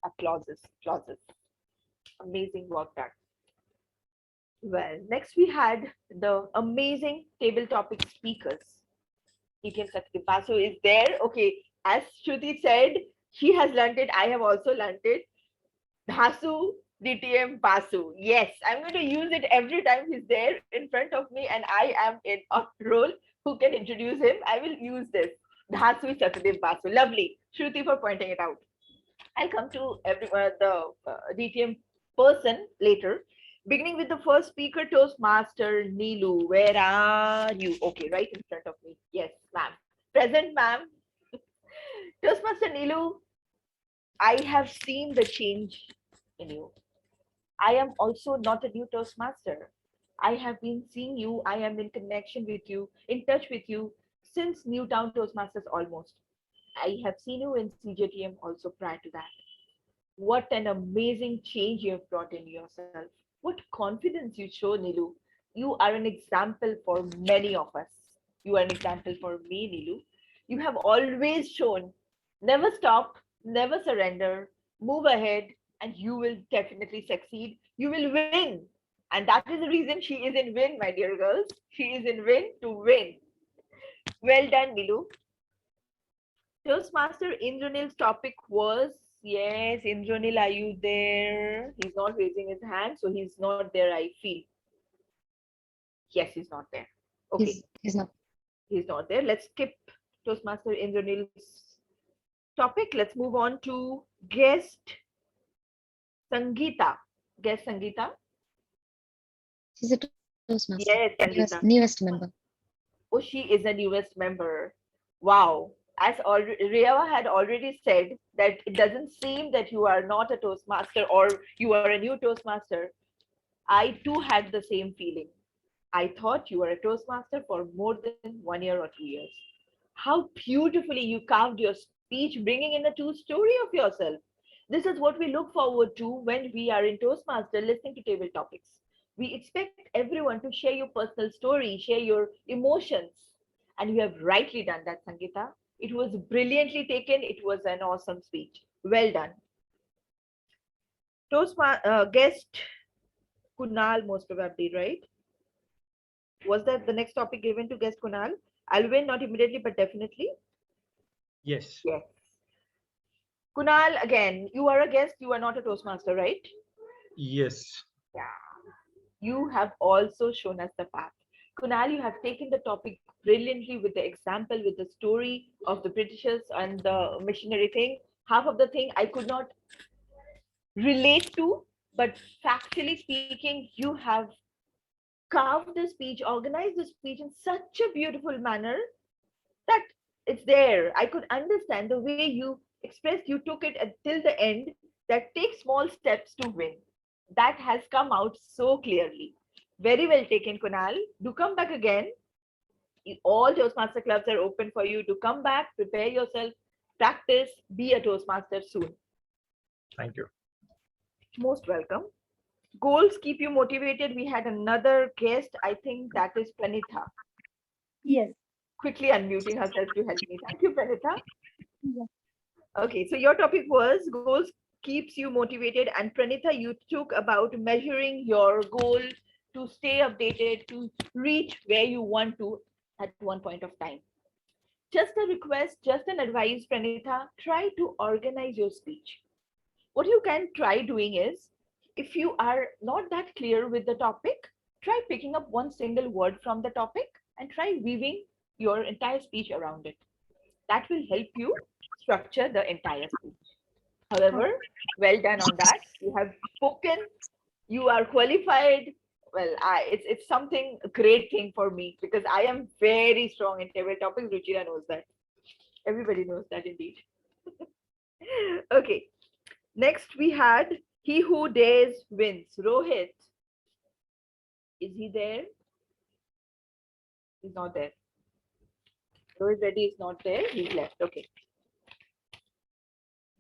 Applauses, applauses. Amazing work done. Well, next we had the amazing table topic speakers. ETM Satyadeep Basu is there. Okay, as Shruti said, she has learned it. I have also learned it. Dhasu DTM Basu. Yes, I'm going to use it every time he's there in front of me and I am in a role who can introduce him. I will use this. Dhasu Satyadeep Basu. Lovely. Shruti for pointing it out. I'll come to the DTM person later. Beginning with the first speaker, Toastmaster Neelu. Where are you? Okay, right in front of me. Yes, ma'am. Present, ma'am. Toastmaster Neelu, I have seen the change in you. I am also not a new Toastmaster. I have been seeing you. I am in connection with you, in touch with you since Newtown Toastmasters almost. I have seen you in CJTM also prior to that. What an amazing change you have brought in yourself. What confidence you show, Neelu. You are an example for many of us. You are an example for me, Neelu. You have always shown never stop, never surrender, move ahead, and you will definitely succeed. You will win. And that is the reason she is in win, my dear girls. She is in win to win. Well done, Neelu. Toastmaster Indranil's topic was, yes, Indranil, are you there? He's not raising his hand, so he's not there, I feel. Yes, he's not there. Okay. He's not. He's not there. Let's skip Toastmaster Indranil's topic. Let's move on to guest Sangeeta. Guest Sangeeta. She's a Toastmaster. Yes, Sangeeta. Newest member. Oh, she is a newest member. Wow. As Reva had already said, that it doesn't seem that you are not a Toastmaster or you are a new Toastmaster. I too had the same feeling. I thought you were a Toastmaster for more than 1 year or 2 years. How beautifully you carved your speech, bringing in a true story of yourself. This is what we look forward to when we are in Toastmaster listening to table topics. We expect everyone to share your personal story, share your emotions. And you have rightly done that, Sangeeta. It was brilliantly taken. It was an awesome speech. Well done. Guest Kunal, most probably, right? Was that the next topic given to guest Kunal? I'll win, not immediately, but definitely. Yes. Yes. Kunal, again, you are a guest. You are not a Toastmaster, right? Yes. Yeah. You have also shown us the path. Kunal, you have taken the topic brilliantly with the example, with the story of the Britishers and the missionary thing. Half of the thing I could not relate to, but factually speaking, you have carved the speech, organized the speech in such a beautiful manner that it's there. I could understand the way you expressed, you took it until the end, that take small steps to win. That has come out so clearly. Very well taken, Kunal. Do come back again. All Toastmaster clubs are open for you to come back, prepare yourself, practice, be a Toastmaster soon. Thank you. Most welcome. Goals keep you motivated. We had another guest. I think that is Pranitha. Yes. Quickly unmuting herself to help me. Thank you, Pranitha. Yes. Okay, so your topic was goals keeps you motivated, and Pranitha, you took about measuring your goal to stay updated, to reach where you want to at one point of time. Just a request, just an advice, Pranitha, try to organize your speech. What you can try doing is, if you are not that clear with the topic, try picking up one single word from the topic and try weaving your entire speech around it. That will help you structure the entire speech. However, well done on that. You have spoken, you are qualified. Well, it's something great thing for me because I am very strong in table topics. Ruchira knows that. Everybody knows that indeed. Okay. Next we had he who dares wins. Rohit. Is he there? He's not there. Rohit Reddy is not there. He's left. Okay.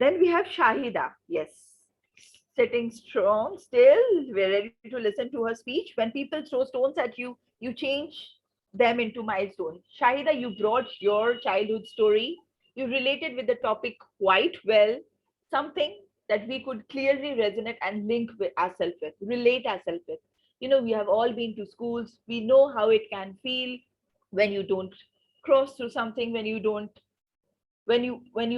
Then we have Shahida. Yes. Sitting strong, still, we're ready to listen to her speech. When people throw stones at you, you change them into milestones. Shahida, you brought your childhood story. You related with the topic quite well, something that we could clearly resonate and link with ourselves with, relate ourselves with. You know, we have all been to schools. We know how it can feel when you don't cross through something, when you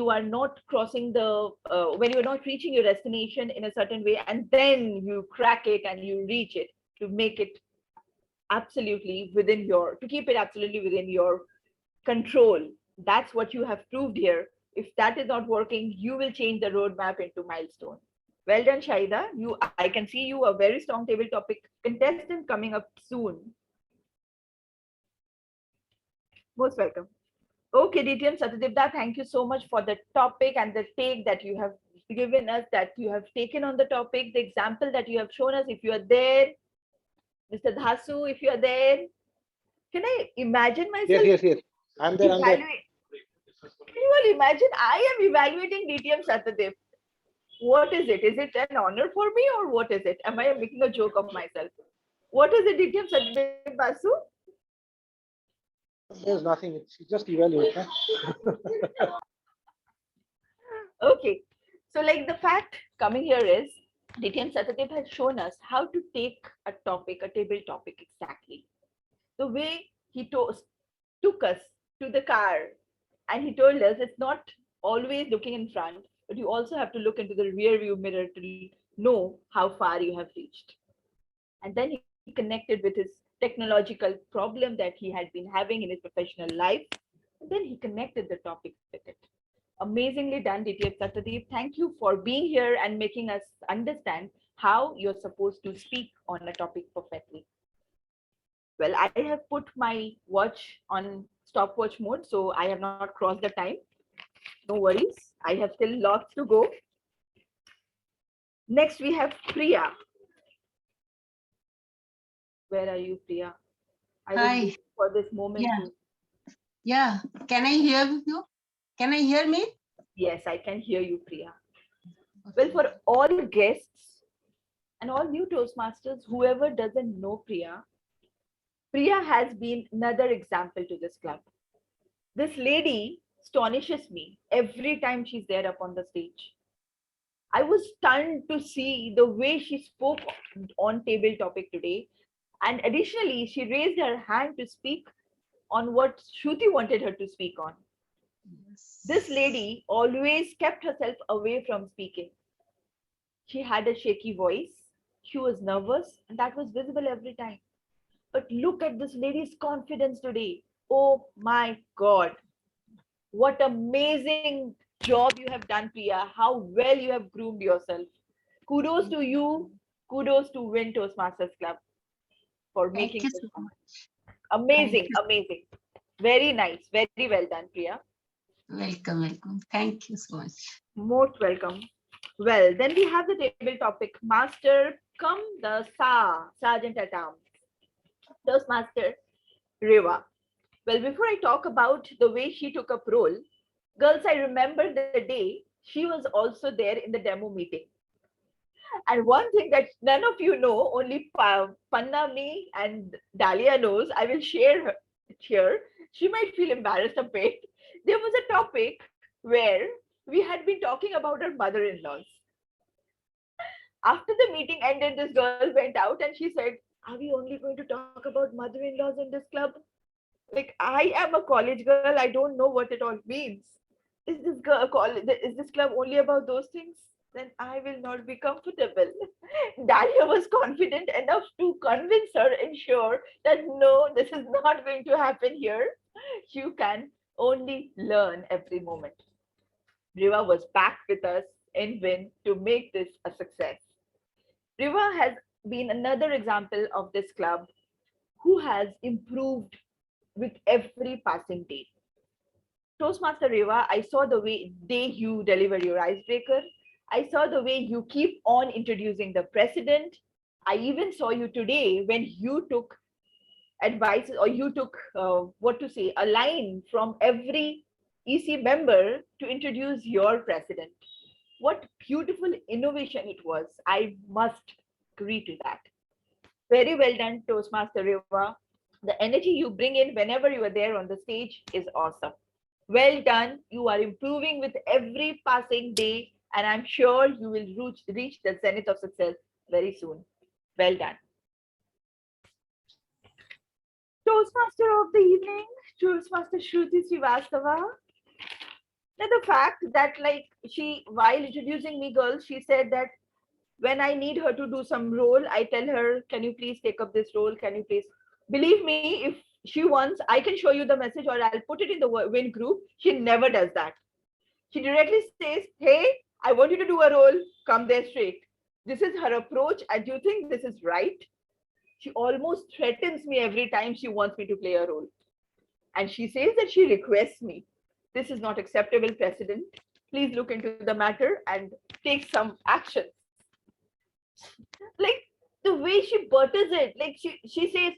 are not crossing the when you're not reaching your destination in a certain way, and then you crack it and you reach it to make it absolutely within your, to keep it absolutely within your control. That's what you have proved here. If that is not working, you will change the roadmap into milestone. Well done, Shaida. I can see you a very strong table topic contestant coming up soon. Most welcome. Okay, DTM Satyadipta, thank you so much for the topic and the take that you have given us, that you have taken on the topic, the example that you have shown us. If you are there, Mr. Dhasu, if you are there, can I imagine myself? Yes. I'm there. Can you all imagine? I am evaluating DTM Satyadip. What is it? Is it an honor for me or what is it? Am I making a joke of myself? What is it, DTM Satyadip Basu? There's nothing. It's just evaluate. Okay. So like the fact coming here is DTM Satyadip has shown us how to take a topic, a table topic exactly. The way he took us to the car and he told us it's not always looking in front, but you also have to look into the rear view mirror to know how far you have reached. And then he connected with his technological problem that he had been having in his professional life. And then he connected the topic with it. Amazingly done, DTF Satyadip. Thank you for being here and making us understand how you're supposed to speak on a topic perfectly. Well, I have put my watch on stopwatch mode, so I have not crossed the time. No worries. I have still lots to go. Next, we have Priya. Where are you, Priya? I was Hi. waiting for this moment. Yeah. Can I hear you? Can I hear me? Yes, I can hear you, Priya. Well, for all guests and all new Toastmasters, whoever doesn't know Priya, Priya has been another example to this club. This lady astonishes me every time she's there up on the stage. I was stunned to see the way she spoke on table topic today. And additionally, she raised her hand to speak on what Shruti wanted her to speak on. This lady always kept herself away from speaking. She had a shaky voice. She was nervous, and that was visible every time. But look at this lady's confidence today. Oh my God. What amazing job you have done, Priya. How well you have groomed yourself. Kudos to you. Kudos to Win Toastmasters Club for making this happen. Amazing, amazing. Very nice. Very well done, Priya. Welcome. Thank you so much. Most welcome. Well, then we have the table topic, Master come the Sergeant at Arms. Toastmaster Reva. Well, before I talk about the way she took up role, girls, I remember the day she was also there in the demo meeting. And one thing that none of you know, only Panna, me, and Dalia knows, I will share here. She might feel embarrassed a bit. There was a topic where we had been talking about our mother-in-laws. After the meeting ended, this girl went out and she said, are we only going to talk about mother-in-laws in this club? Like, I am a college girl. I don't know what it all means. Is this club only about those things? Then I will not be comfortable. Dalia was confident enough to convince her, ensure that no, this is not going to happen here. You can only learn every moment. Riva was back with us in Win to make this a success. Riva has been another example of this club who has improved with every passing day. Toastmaster Riva, I saw the way you deliver your icebreaker. I saw the way you keep on introducing the president. I even saw you today when you took advices, or you took a line from every EC member to introduce your president. What beautiful innovation it was. I must agree to that. Very well done, Toastmaster Riva. The energy you bring in whenever you are there on the stage is awesome. Well done. You are improving with every passing day, and I'm sure you will reach the zenith of success very soon. Well done. Toastmaster of the evening, Toastmaster Shruti Srivastava. Now, the fact that, like, while introducing me, girls, she said that when I need her to do some role, I tell her, can you please take up this role? Can you please? Believe me, if she wants, I can show you the message or I'll put it in the WIN group. She never does that. She directly says, hey, I want you to do a role. Come there straight. This is her approach. And do you think this is right? She almost threatens me every time she wants me to play a role. And she says that she requests me. This is not acceptable, President. Please look into the matter and take some action. Like the way she butters it, like she says,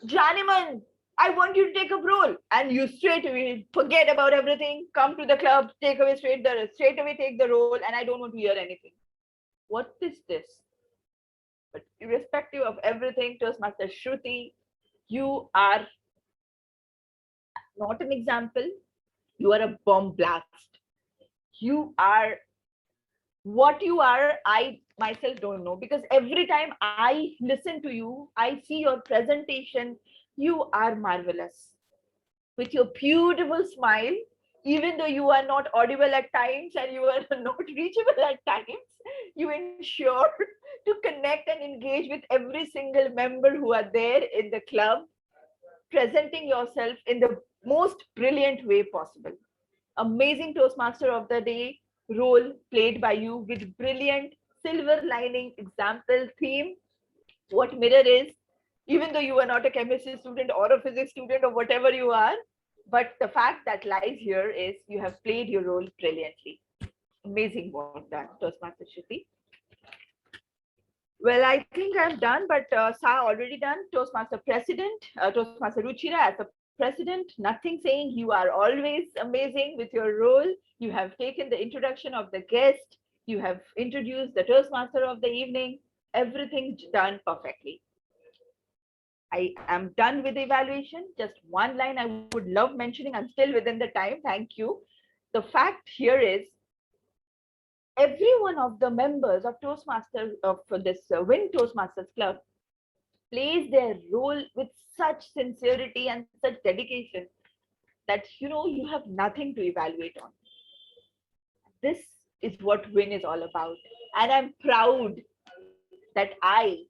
Janiman, I want you to take a role, and you straight away forget about everything, come to the club, straight away take the role, and I don't want to hear anything. What is this? But irrespective of everything, Toastmaster Shruti, you are not an example. You are a bomb blast. You are what you are. I myself don't know, because every time I listen to you, I see your presentation. You are marvelous with your beautiful smile, even though you are not audible at times and you are not reachable at times. You ensure to connect and engage with every single member who are there in the club, presenting yourself in the most brilliant way possible. Amazing Toastmaster of the Day role played by you with brilliant silver lining example theme. What mirror is, even though you are not a chemistry student or a physics student or whatever you are, but the fact that lies here is you have played your role brilliantly. Amazing work done, Toastmaster Shruti. Well, I think I'm done, but Sa already done. Toastmaster President, Toastmaster Ruchira as a President, nothing saying. You are always amazing with your role. You have taken the introduction of the guest. You have introduced the Toastmaster of the evening. Everything done perfectly. I am done with the evaluation. Just one line I would love mentioning. I'm still within the time. Thank you. The fact here is every one of the members of Toastmasters of this WIN Toastmasters Club plays their role with such sincerity and such dedication that you have nothing to evaluate on. This is what WIN is all about, and I'm proud that I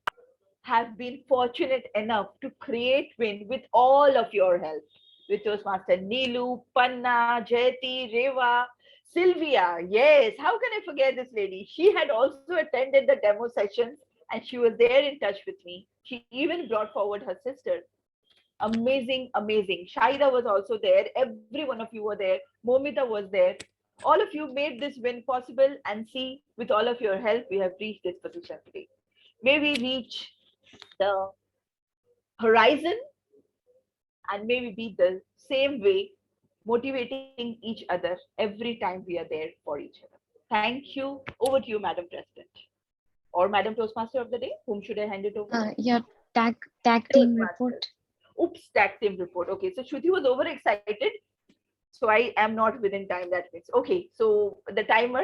have been fortunate enough to create WIN with all of your help, with Toastmaster Neelu, Panna, Jayati, Reva, Sylvia. Yes, how can I forget this lady? She had also attended the demo sessions and she was there in touch with me. She even brought forward her sister. Amazing, amazing. Shaida was also there. Every one of you were there. Momita was there. All of you made this WIN possible, and see, with all of your help, we have reached this position today. May we reach the horizon and may we be the same way, motivating each other every time we are there for each other. Thank you. Over to you, Madam President. Or Madam Toastmaster of the Day. Whom should I hand it over? Your tag team report. Oops, tag team report. Okay, so Shruti was overexcited. So I am not within time, that means. Okay, so the timer.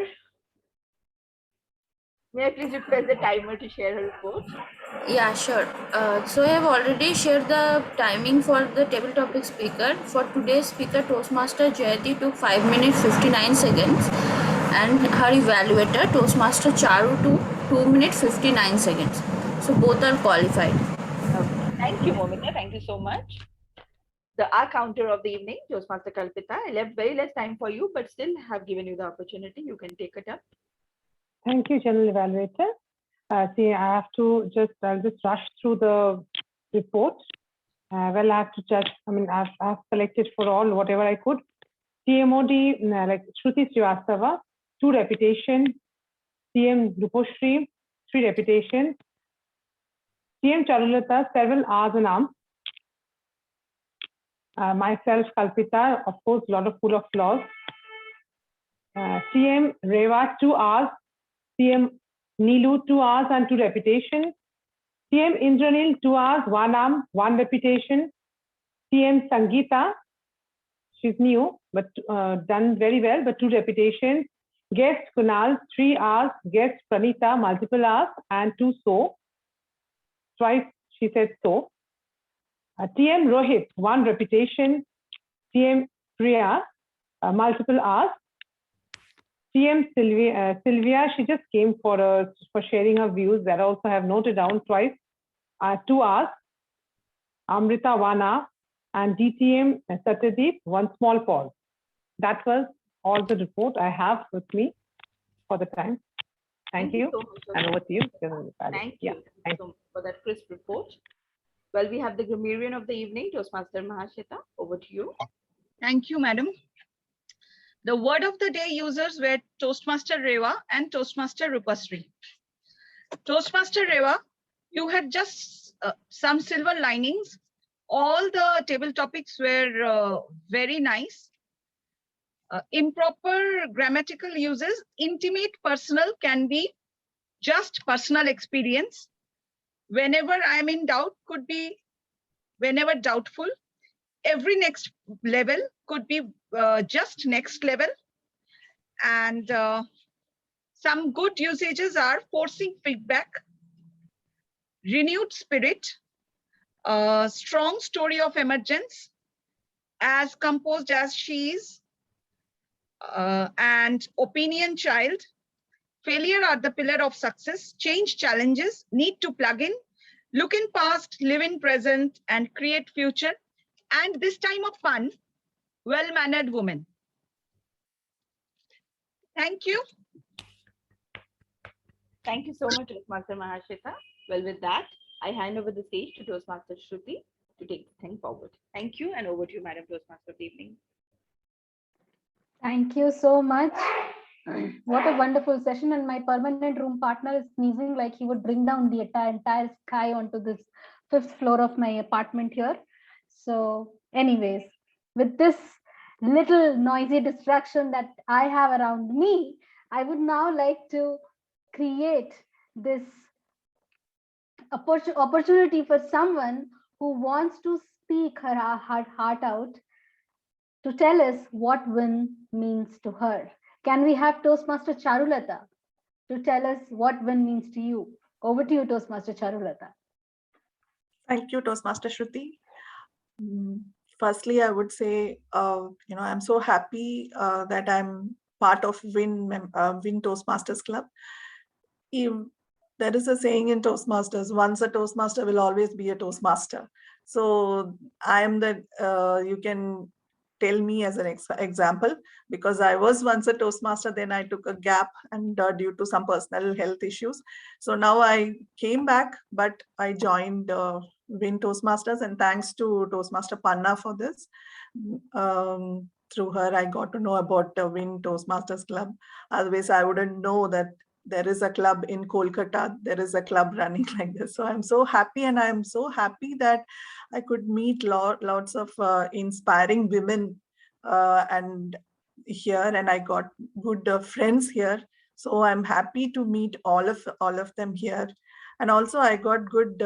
May I please request the timer to share her report? Yeah, sure. So I have already shared the timing for the table topic speaker. For today's speaker, Toastmaster Jayati took 5 minutes 59 seconds, and her evaluator, Toastmaster Charu, took 2 minutes 59 seconds. So both are qualified. Okay. Thank you, Momita. Thank you so much. The R counter of the evening, Toastmaster Kalpita. I left very less time for you, but still have given you the opportunity. You can take it up. Thank you, General Evaluator. See, I'll just rush through the report. Well, I have to judge. I mean, I've selected for all whatever I could. TMOD, like Shruti Srivastava, 2 reputation. CM Ruposhri, 3 reputation. CM Charulata, several R's and Ams. myself, Kalpita, of course, a lot of full of flaws. CM Reva, 2 hours. CM Nilu, 2 hours and 2 repetitions. CM Indranil, 2 hours, 1 arm, 1 repetition. CM Sangeeta, she's new, but done very well, but 2 repetitions. Guest Kunal, 3 hours. Guest Pranita, multiple hours and 2 so. Twice she said so. TM Rohit, 1 repetition. TM Priya, multiple hours. TM Sylvia, she just came for sharing her views that I also have noted down twice. 2 hours. Amrita, 1 hour. And DTM Satyadeep, 1 small pause. That was all the report I have with me for the time. Thank you. So much, And over to you. Thank you so much for that crisp report. Well, we have the grammarian of the evening, Toastmaster Mahashweta. Over to you. Thank you, madam. The word of the day users were Toastmaster Reva and Toastmaster Rupasri. Toastmaster Reva, you had just some silver linings. All the table topics were very nice. Improper grammatical uses, intimate personal can be just personal experience. Whenever I am in doubt could be whenever doubtful. Every next level could be just next level. And some good usages are forcing feedback, renewed spirit, strong story of emergence, as composed as she is, and opinion child, failure are the pillar of success, change challenges, need to plug in, look in past, live in present, and create future. And this time of fun, well-mannered woman. Thank you. Thank you so much, Toastmaster Mahashweta. Well, with that, I hand over the stage to Toastmaster Shruti to take the thing forward. Thank you, and over to you, Madam Toastmaster of the evening. Thank you so much. What a wonderful session. And my permanent room partner is sneezing like he would bring down the entire sky onto this 5th floor of my apartment here. So anyways, with this little noisy distraction that I have around me, I would now like to create this opportunity for someone who wants to speak her heart out to tell us what win means to her. Can we have Toastmaster Charulata to tell us what win means to you? Over to you, Toastmaster Charulata. Thank you, Toastmaster Shruti. Firstly, I would say, I'm so happy that I'm part of WIN Toastmasters Club. There is a saying in Toastmasters, once a Toastmaster will always be a Toastmaster. So I am that, you can tell me as an example, because I was once a Toastmaster, then I took a gap and due to some personal health issues. So now I came back, but I joined WIN Toastmasters, and thanks to Toastmaster Panna for this. Through her, I got to know about the WIN Toastmasters Club. Otherwise, I wouldn't know that there is a club in Kolkata, there is a club running like this. So I'm so happy, and I'm so happy that I could meet lots of inspiring women and here, and I got good friends here. So I'm happy to meet all of them here. And also I got good,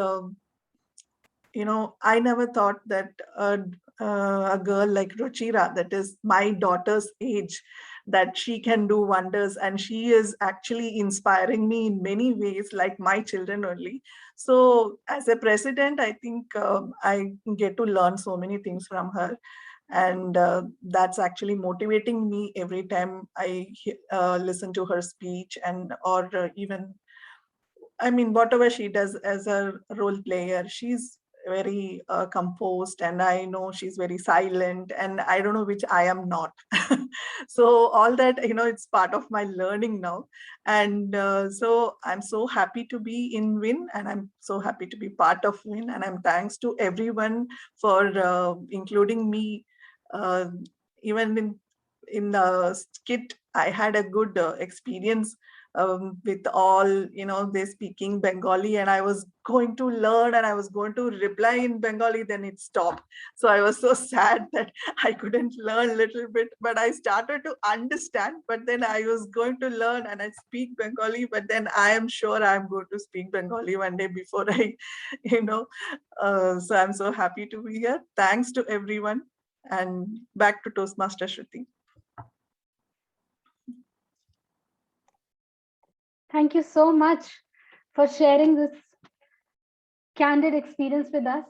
I never thought that a girl like Ruchira, that is my daughter's age, that she can do wonders, and she is actually inspiring me in many ways, like my children only. So as a president, I think I get to learn so many things from her, and that's actually motivating me every time I listen to her speech, and or even, I mean, whatever she does as a role player, she's very composed, and I know she's very silent, and I don't know which I am not. So all that, it's part of my learning now. And so I'm so happy to be in WIN, and I'm so happy to be part of WIN, and I'm thanks to everyone for including me. Even in the skit, I had a good experience with all, they speaking Bengali, and I was going to learn and I was going to reply in Bengali, then it stopped. So I was so sad that I couldn't learn a little bit, but I started to understand, but then I was going to learn and I speak Bengali, but then I am sure I'm going to speak Bengali one day before I, so I'm so happy to be here. Thanks to everyone, and back to Toastmaster Shruti. Thank you so much for sharing this candid experience with us.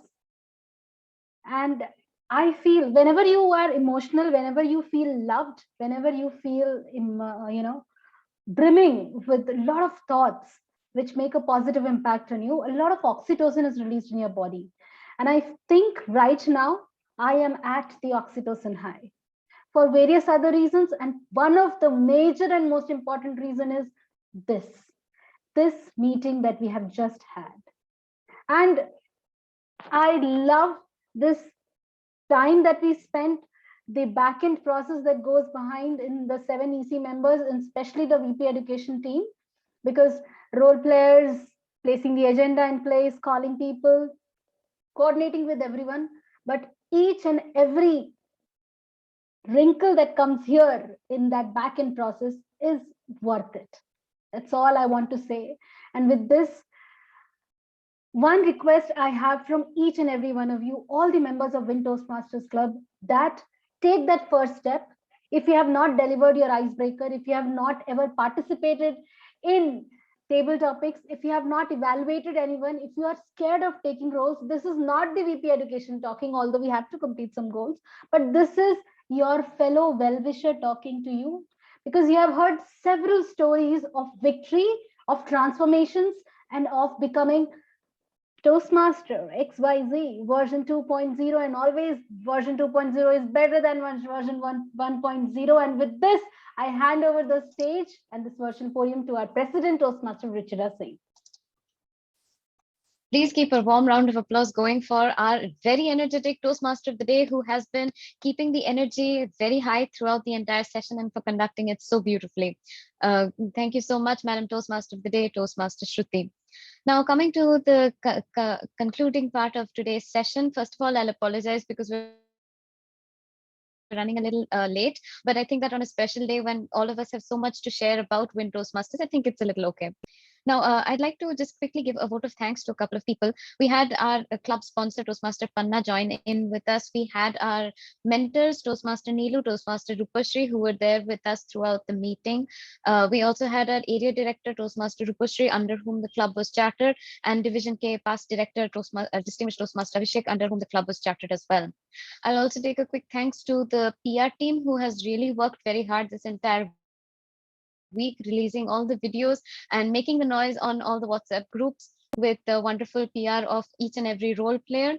And I feel whenever you are emotional, whenever you feel loved, whenever you feel, brimming with a lot of thoughts which make a positive impact on you, a lot of oxytocin is released in your body. And I think right now I am at the oxytocin high for various other reasons. And one of the major and most important reason is this meeting that we have just had. And I love this time that we spent, the back-end process that goes behind in the 7 EC members, and especially the VP education team, because role players, placing the agenda in place, calling people, coordinating with everyone, but each and every wrinkle that comes here in that back-end process is worth it. That's all I want to say. And with this, one request I have from each and every one of you, all the members of WIN Toastmasters Club, that take that first step. If you have not delivered your icebreaker, if you have not ever participated in table topics, if you have not evaluated anyone, if you are scared of taking roles, this is not the VP education talking, although we have to complete some goals, but this is your fellow well-wisher talking to you, because you have heard several stories of victory, of transformations, and of becoming Toastmaster XYZ version 2.0, and always version 2.0 is better than version 1.0. And with this, I hand over the stage and this virtual podium to our President Toastmaster Ruchira Singh. Please keep a warm round of applause going for our very energetic Toastmaster of the day, who has been keeping the energy very high throughout the entire session and for conducting it so beautifully. Thank you so much, Madam Toastmaster of the day, Toastmaster Shruti. Now, coming to the concluding part of today's session, first of all, I'll apologize because we're running a little late, but I think that on a special day when all of us have so much to share about WIN Toastmasters, I think it's a little okay. Now, I'd like to just quickly give a vote of thanks to a couple of people. We had our club sponsor, Toastmaster Panna, join in with us. We had our mentors, Toastmaster Neelu, Toastmaster Rupashri, who were there with us throughout the meeting. We also had our area director, Toastmaster Rupashri, under whom the club was chartered, and Division K past director, Distinguished Toastmaster Abhishek, under whom the club was chartered as well. I'll also take a quick thanks to the PR team, who has really worked very hard this entire week, releasing all the videos and making the noise on all the WhatsApp groups with the wonderful PR of each and every role player.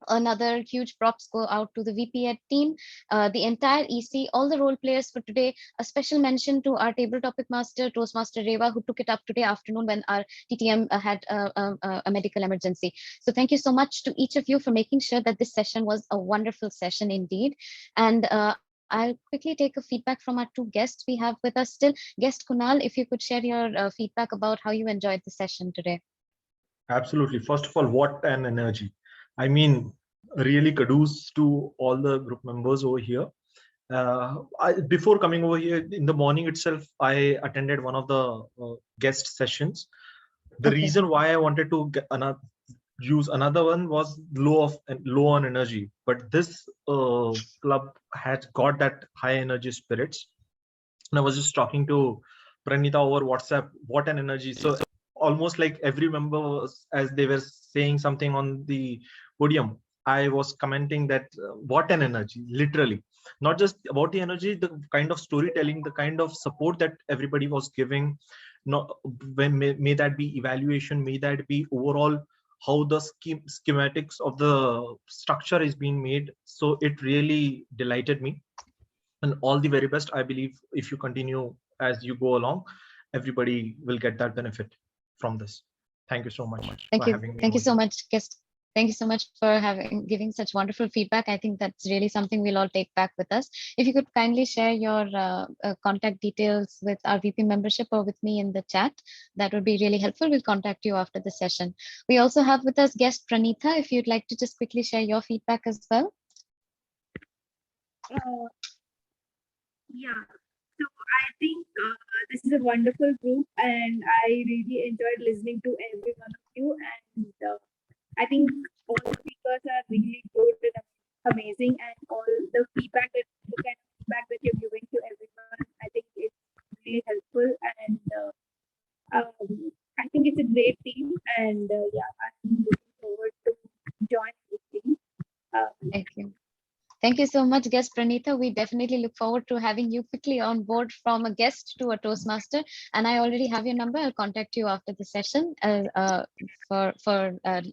Another huge props go out to the VP Ed team, the entire EC, all the role players for today. A special mention to our table topic master, Toastmaster Reva, who took it up today afternoon when our TTM had a medical emergency. So thank you so much to each of you for making sure that this session was a wonderful session indeed. And I'll quickly take a feedback from our two guests we have with us still. Guest Kunal, if you could share your feedback about how you enjoyed the session today. Absolutely. First of all, what an energy. I mean, really kudos to all the group members over here. Before coming over here in the morning itself, I attended one of the guest sessions. The reason why I wanted to get use another one was low on energy, but this club has got that high energy spirits. And I was just talking to Pranita over WhatsApp, what an energy. So almost like every member was, as they were saying something on the podium, I was commenting that what an energy, literally. Not just about the energy, the kind of storytelling, the kind of support that everybody was giving. May that be evaluation, may that be overall how the schematics of the structure is being made. So it really delighted me. And all the very best. I believe if you continue as you go along, everybody will get that benefit from this. Thank you so much. Thank you. Thank you so much, guest Thank you so much for giving such wonderful feedback. I think that's really something we'll all take back with us. If you could kindly share your contact details with our VP membership or with me in the chat, that would be really helpful. We'll contact you after the session. We also have with us guest Pranitha. If you'd like to just quickly share your feedback as well. Yeah, so I think this is a wonderful group, and I really enjoyed listening to every one of you. And I think all the speakers are really good and amazing, and all the feedback the kind of feedback that you're giving to everyone, I think it's really helpful. And I think it's a great team, and yeah, I'm looking forward to join this team. Thank you. Thank you so much, guest Pranitha. We definitely look forward to having you quickly on board from a guest to a Toastmaster. And I already have your number. I'll contact you after the session for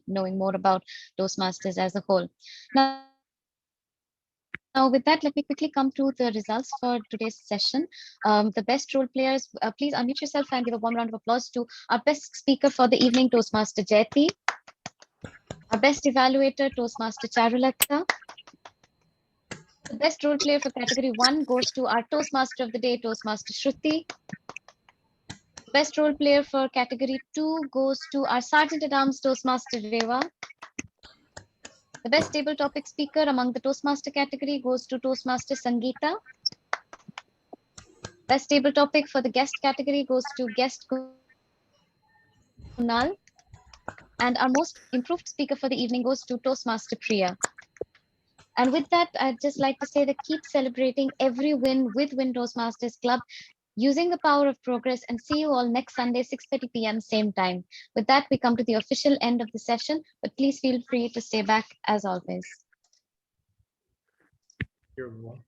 knowing more about Toastmasters as a whole. Now, with that, let me quickly come to the results for today's session. The best role players, please unmute yourself and give a warm round of applause to our best speaker for the evening, Toastmaster Jayati. Our best evaluator, Toastmaster Charulata. The best role player for category 1 goes to our Toastmaster of the day, Toastmaster Shruti. Best role player for category 2 goes to our Sergeant at Arms, Toastmaster Reva. The best table topic speaker among the Toastmaster category goes to Toastmaster Sangeeta. Best table topic for the guest category goes to guest Kunal. And our most improved speaker for the evening goes to Toastmaster Priya. And with that, I'd just like to say that keep celebrating every win with Win Toastmasters Club, using the power of progress, and see you all next Sunday, 6:30 p.m. same time. With that, we come to the official end of the session, but please feel free to stay back as always. Thank you, everyone.